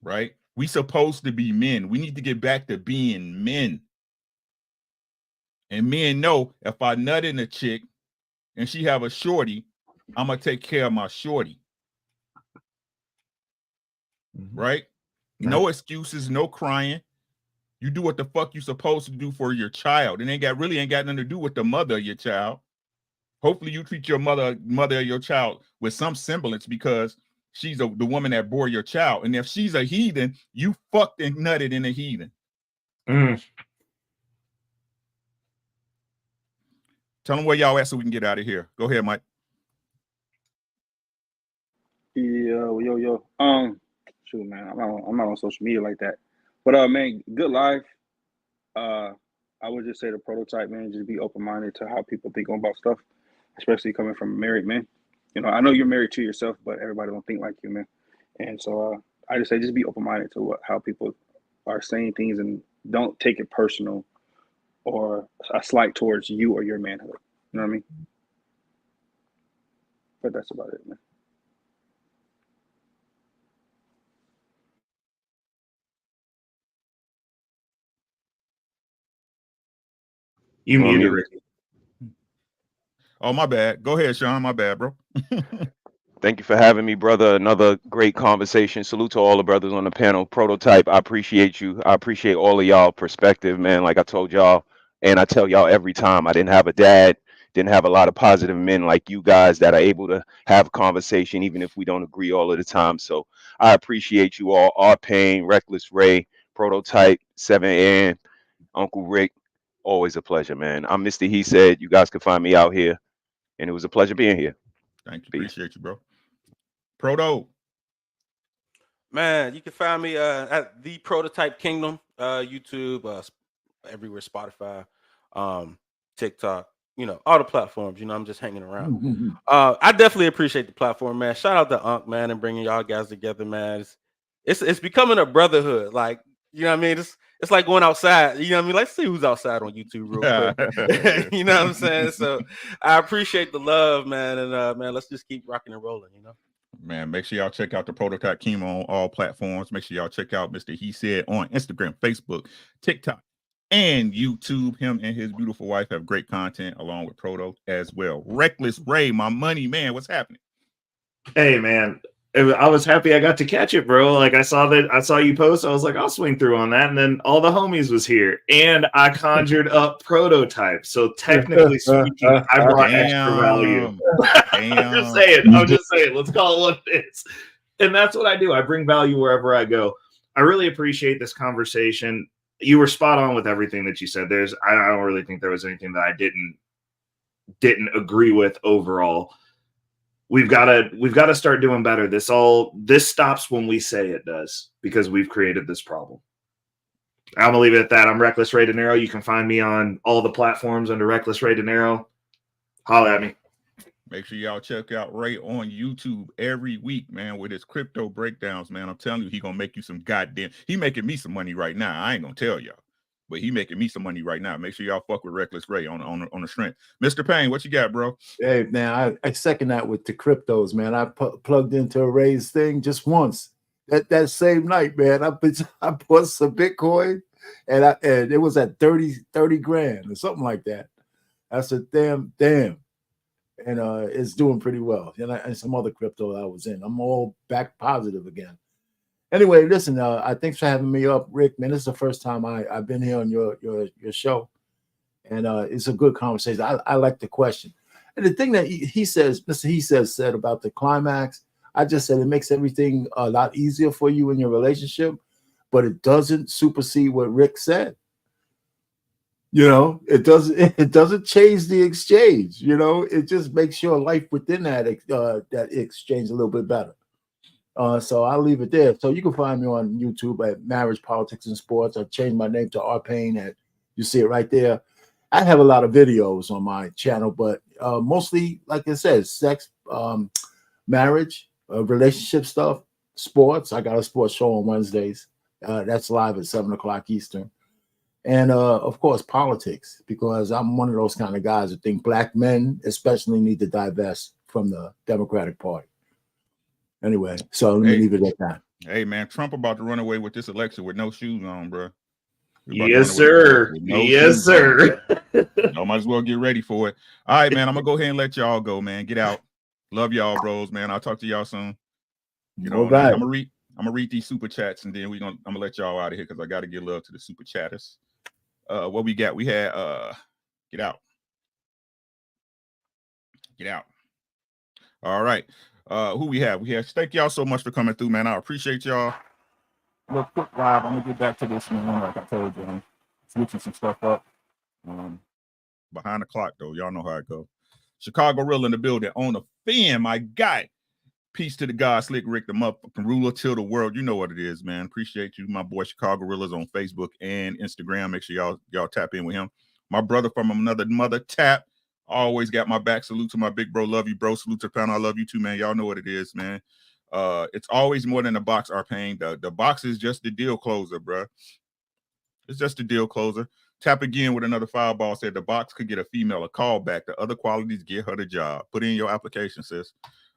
Right? We supposed to be men. We need to get back to being men. And men know if I nut in a chick and she have a shorty, I'm going to take care of my shorty. Right? No excuses, no crying. You do what the fuck you supposed to do for your child. It ain't got nothing to do with the mother of your child. Hopefully you treat your mother of your child with some semblance because she's the woman that bore your child. And if she's a heathen, you fucked and nutted in a heathen. Tell them where y'all at so we can get out of here. Go ahead, Mike. yo. Shoot, man, I'm not on social media like that. But man, good life. I would just say the prototype, man, just be open-minded to how people think about stuff, especially coming from married men. You know, I know you're married to yourself, but everybody don't think like you, man. And so I just say just be open-minded to how people are saying things and don't take it personal or a slight towards you or your manhood. You know what I mean? But that's about it, man. You muted, Ricky. Oh, my bad. Go ahead, Sean. My bad, bro. Thank you for having me, brother. Another great conversation. Salute to all the brothers on the panel. Prototype, I appreciate you. I appreciate all of y'all perspective, man. Like I told y'all, and I tell y'all every time, I didn't have a dad, didn't have a lot of positive men like you guys that are able to have a conversation, even if we don't agree all of the time. So I appreciate you all. R Payne, Reckless Ray, Prototype, 7N, Uncle Rick. Always a pleasure, man. I'm Mr. He Said. You guys can find me out here, and it was a pleasure being here. Thank you. Peace. Appreciate you, bro. Proto. Man, you can find me at the Prototype Kingdom, YouTube, everywhere, Spotify, TikTok, you know, all the platforms. You know, I'm just hanging around. I definitely appreciate the platform, man. Shout out to Unc, man, and bringing y'all guys together, man. It's becoming a brotherhood. Like, you know what I mean? It's like going outside. You know what I mean? Let's see who's outside on YouTube real quick. You know what I'm saying? So I appreciate the love, man, and man, let's just keep rocking and rolling. You know. Man, make sure y'all check out the Prototype Team on all platforms. Make sure y'all check out Mr. He Said on Instagram, Facebook, TikTok, and YouTube. Him and his beautiful wife have great content along with Proto as well. Reckless Ray, my money man, what's happening? Hey, man, I was happy I got to catch it, bro. Like I saw you post. I was like, I'll swing through on that. And then all the homies was here, and I conjured up prototypes. So technically speaking, I brought extra value. Damn. I'm just saying. Let's call it what it is. And that's what I do. I bring value wherever I go. I really appreciate this conversation. You were spot on with everything that you said. I don't really think there was anything that I didn't agree with overall. We've got to start doing better. This stops when we say it does, because we've created this problem. I'm gonna leave it at that. I'm Reckless Ray De Niro. You can find me on all the platforms under Reckless Ray De Niro. Holla at me. Make sure y'all check out Ray on YouTube every week, man, with his crypto breakdowns, man. I'm telling you, he gonna make you some goddamn. He making me some money right now. I ain't gonna tell y'all, but he making me some money right now. Make sure y'all fuck with Reckless Ray on the strength. Mr. Payne, what you got, bro? Hey, man, I second that with the cryptos, man. I plugged into a Ray's thing just once. That same night, man, I bought some Bitcoin, and it was at 30 grand or something like that. I said, damn. And it's doing pretty well. And some other crypto I was in. I'm all back positive again. Anyway, listen, thanks for having me up, Rick. Man, this is the first time I've been here on your show. And it's a good conversation. I like the question. And the thing that he says, Mr. He said about the climax, I just said it makes everything a lot easier for you in your relationship, but it doesn't supersede what Rick said. It doesn't change the exchange. It just makes your life within that exchange a little bit better. So I'll leave it there. So you can find me on YouTube at Marriage, Politics, and Sports. I changed my name to R. Payne, and you see it right there. I have a lot of videos on my channel, but mostly, like I said, sex, marriage, relationship stuff, sports. I got a sports show on Wednesdays. That's live at 7:00 Eastern. And of course, politics, because I'm one of those kind of guys that think black men especially need to divest from the Democratic Party. Anyway, so let me leave it at that. Hey, man, Trump about to run away with this election with no shoes on, bro. Yes, sir. Yes, sir. Y'all might as well get ready for it. All right, man, I'm going to go ahead and let y'all go, man. Get out. Love y'all, bros, man. I'll talk to y'all soon. All right. I'm going to read these super chats, and then I'm going to let y'all out of here because I got to give love to the super chatters. What we got? We had get out. All right. Who we have? Thank y'all so much for coming through, man. I appreciate y'all. Look, quick live. I'm gonna get back to this one. Like I told you, I'm switching some stuff up. Behind the clock though, y'all know how it goes. Chicago Real in the building. On the fin, my guy. Peace to the God, Slick Rick, the motherfucking ruler till the world. You know what it is, man. Appreciate you. My boy Chicago Real is on Facebook and Instagram. Make sure y'all tap in with him. My brother from another mother, Tap. Always got my back. Salute to my big bro. Love you, bro. Salute to the panel. I love you too, man. Y'all know what it is, man. It's always more than a box are paying. The box is just the deal closer, bro. It's just a deal closer. Tap again with another fireball. Said the box could get a female a call back. The other qualities get her the job. Put in your application, sis.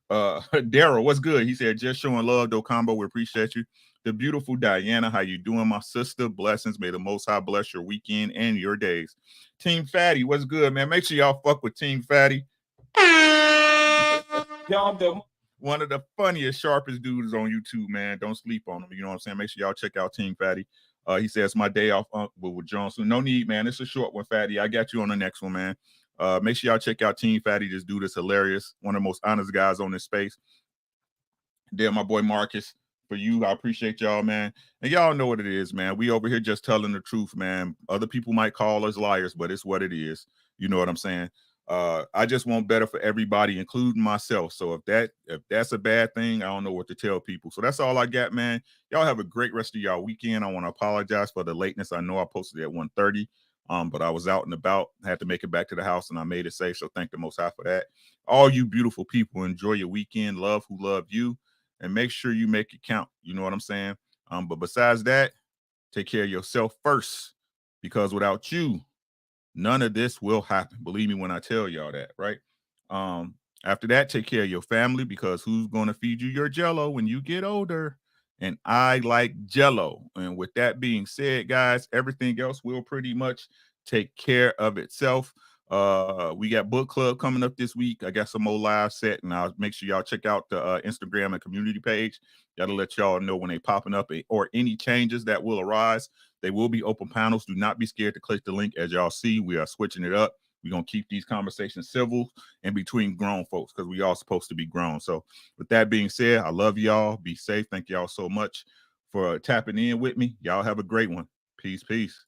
Daryl, what's good? He said, just showing love, though, combo. We appreciate you. The beautiful Diana, how you doing, my sister? Blessings. May the Most High bless your weekend and your days. Team Fatty, what's good, man? Make sure y'all fuck with Team Fatty. One of the funniest, sharpest dudes on YouTube, man. Don't sleep on him. You know what I'm saying? Make sure y'all check out Team Fatty. He says, my day off with Johnson. No need, man. It's a short one, Fatty. I got you on the next one, man. Make sure y'all check out Team Fatty. This dude is hilarious. One of the most honest guys on this space. There, my boy Marcus. For you, I appreciate y'all, man. And y'all know what it is, man. We over here just telling the truth, man. Other people might call us liars, but it's what it is. You know what I'm saying? I just want better for everybody, including myself. So if that's a bad thing, I don't know what to tell people. So that's all I got, man. Y'all have a great rest of y'all weekend. I want to apologize for the lateness. I know I posted at 1:30. But I was out and about, had to make it back to the house, and I made it safe. So thank the Most High for that. All you beautiful people, enjoy your weekend. Love who love you, and make sure you make it count. You know what I'm saying? But besides that, take care of yourself first, because without you, none of this will happen. Believe me when I tell y'all that, right? After that, take care of your family, because who's going to feed you your Jello when you get older? And I like Jello. And with that being said, guys, everything else will pretty much take care of itself. We got book club coming up this week. I got some more live set, and I'll make sure y'all check out the Instagram and community page. That'll let y'all know when they popping up or any changes that will arise. They will be open panels. Do not be scared to click the link. As y'all see, we are switching it up. We're going to keep these conversations civil and between grown folks because we all supposed to be grown. So with that being said, I love y'all. Be safe. Thank y'all so much for tapping in with me. Y'all have a great one. Peace, peace.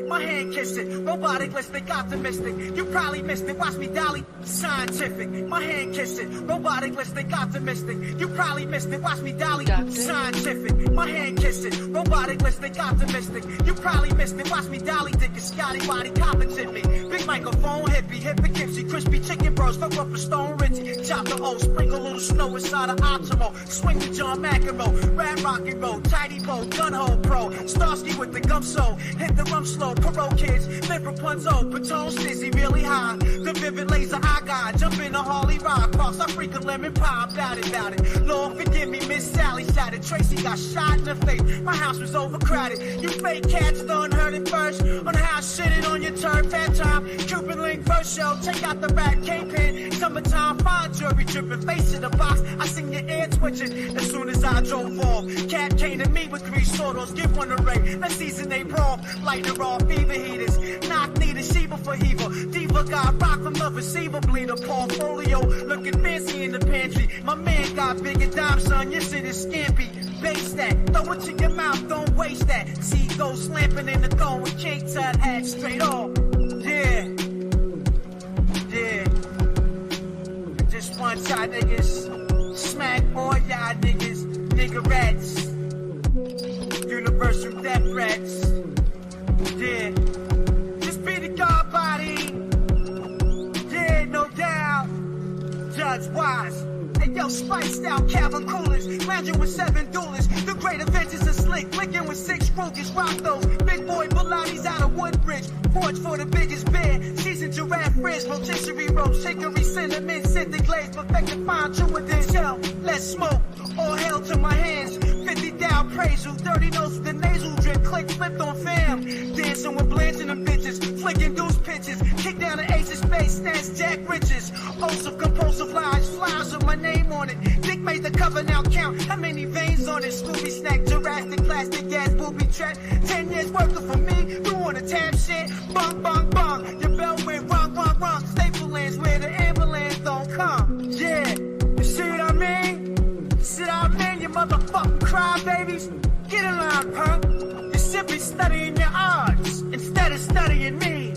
My hand kissing, robotic, listening, optimistic. You probably missed it. Watch me dolly. Scientific. My hand kissing, robotic, listening, optimistic. You probably missed it. Watch me dolly. Scientific. My hand kissing, robotic, listening, optimistic. You probably missed it. Watch me dolly. Dick and Scotty body competent me. Big microphone, hippie, Kimsey, crispy chicken bros. Fuck up a stone Richie. Chop the O, sprinkle a little snow inside of Optimo. Swing the John McEnroe. Rap rock and roll. Tidy bow, gun hole pro. Starsky with the gum so. Hit the rum slow. Parole kids, live Rapunzel, Patone Stizzy really high. The vivid laser I got, jump in a Harley rock, cross I freak a lemon pie, bout it. Lord forgive me, Miss Sally shattered. Tracy got shot in the face, my house was overcrowded. You fake cats done heard it first, on how shitted on your turf, that time. Cupid link first show, check out the rat K-Pin. Summertime fine jewelry dripping, face in the box. I seen your ear twitching as soon as I drove off. Cat came to me with 3 swords, give one a ring. Let's season they brawl, light her off. Fever heaters, knock needed Sheba for Heaver. Diva got rock from the receiver bleeder. Portfolio looking fancy in the pantry. My man got bigger dime, son. Your shit is scampy. Base that, throw it to your mouth, don't waste that. See those slamping in the throne with King Tut hat straight off. Yeah. Just one shot niggas, smack boy y'all niggas, nigga rats, universal death rats. Yeah, just be the God body. Yeah, no doubt. Judge Wise. Hey, yo, spiced out Calvin Coolers. Lounging with 7 duelists. The great Avengers are slick. Clicking with 6 Rugers. Rock those. Big boy Pilates out of Woodbridge. Forge for the biggest bear. Seasoned giraffe frizz. Rotisserie ropes. Chicory cinnamon. Scented glaze. Perfected fine. True with this shell. Let's smoke. All hell to my hands. 50 down praise. Dirty nose with the nasal drip. Click flipped on fam. Dancing with Blanche and them bitches. Flicking deuce pitches. Kick down the ace of space. Snatch Jack Riches. Oaths of compulsive lies. Flies with my name on it. Dick made the cover now count. How many veins on it? Scooby snack. Jurassic plastic gas. Booby trap. 10 years working for me. You wanna tap shit? Bong, bong, bong. Your bell went wrong. Staple lands where the ambulance don't come. Yeah. You see what I mean? See what I mean? You motherfucking crybabies. Get in line, punk. You should be studying your arts instead of studying me.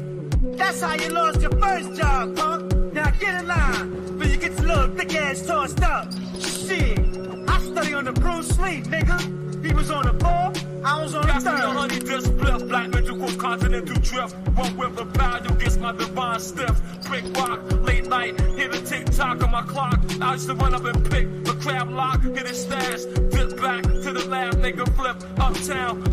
That's how you lost your first job, punk. Now get in line, but you get your little thick ass tossed up. Shit, I study on the Bruce Lee, nigga. He was on the 4, I was on the 3rd. Honey, this spliff, black mental continental drift. One with the value against my divine stiff. Brick rock, late night, hit a tick-tock on my clock. I used to run up and pick the crab lock, hit it stash, dip back to the lab, nigga flip, uptown.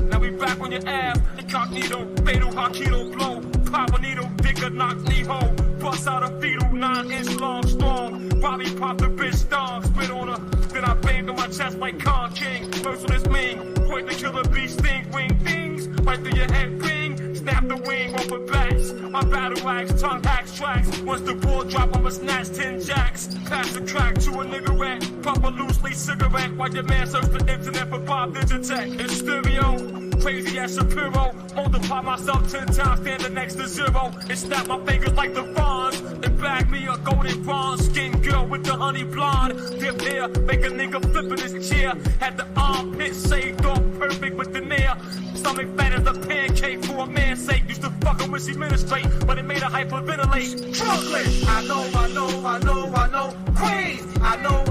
Now we back on your ass, incognito, fatal, Hakito blow. Pop a needle, digger, knock knee hole. Bust out a fetal, 9-inch long, strong. Probably pop the bitch down, spit on her. Then I banged on my chest like Khan King. Merciless mean, point the killer bee sting, wing things. Right through your head, ping. Snap the wing off her backs. My battle axe, tongue hacks tracks. Once the ball drop, I'ma snatch 10 jacks. Pass the crack to a nigga rat. Pop a loose leaf cigarette while your man search the internet for Bob Digitech. In stereo. Crazy ass Shapiro, multiply myself 10 times, standing next to 0, and snap my fingers like the Fonz, and bag me a golden bronze skin girl with the honey blonde, dip hair, make a nigga flip in his chair, had the armpit shaved off perfect with the nair, stomach fat as a pancake for a man's sake, used to fuck her when she ministrate, but it made her hyperventilate. Brooklyn, I know, Queens, I know,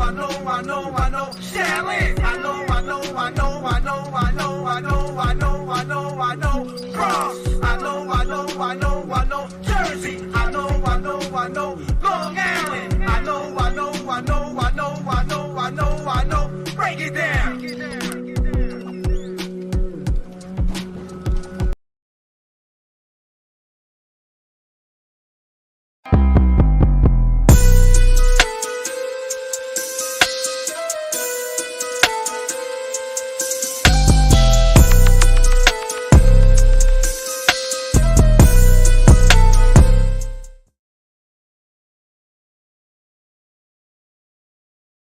Shaolin,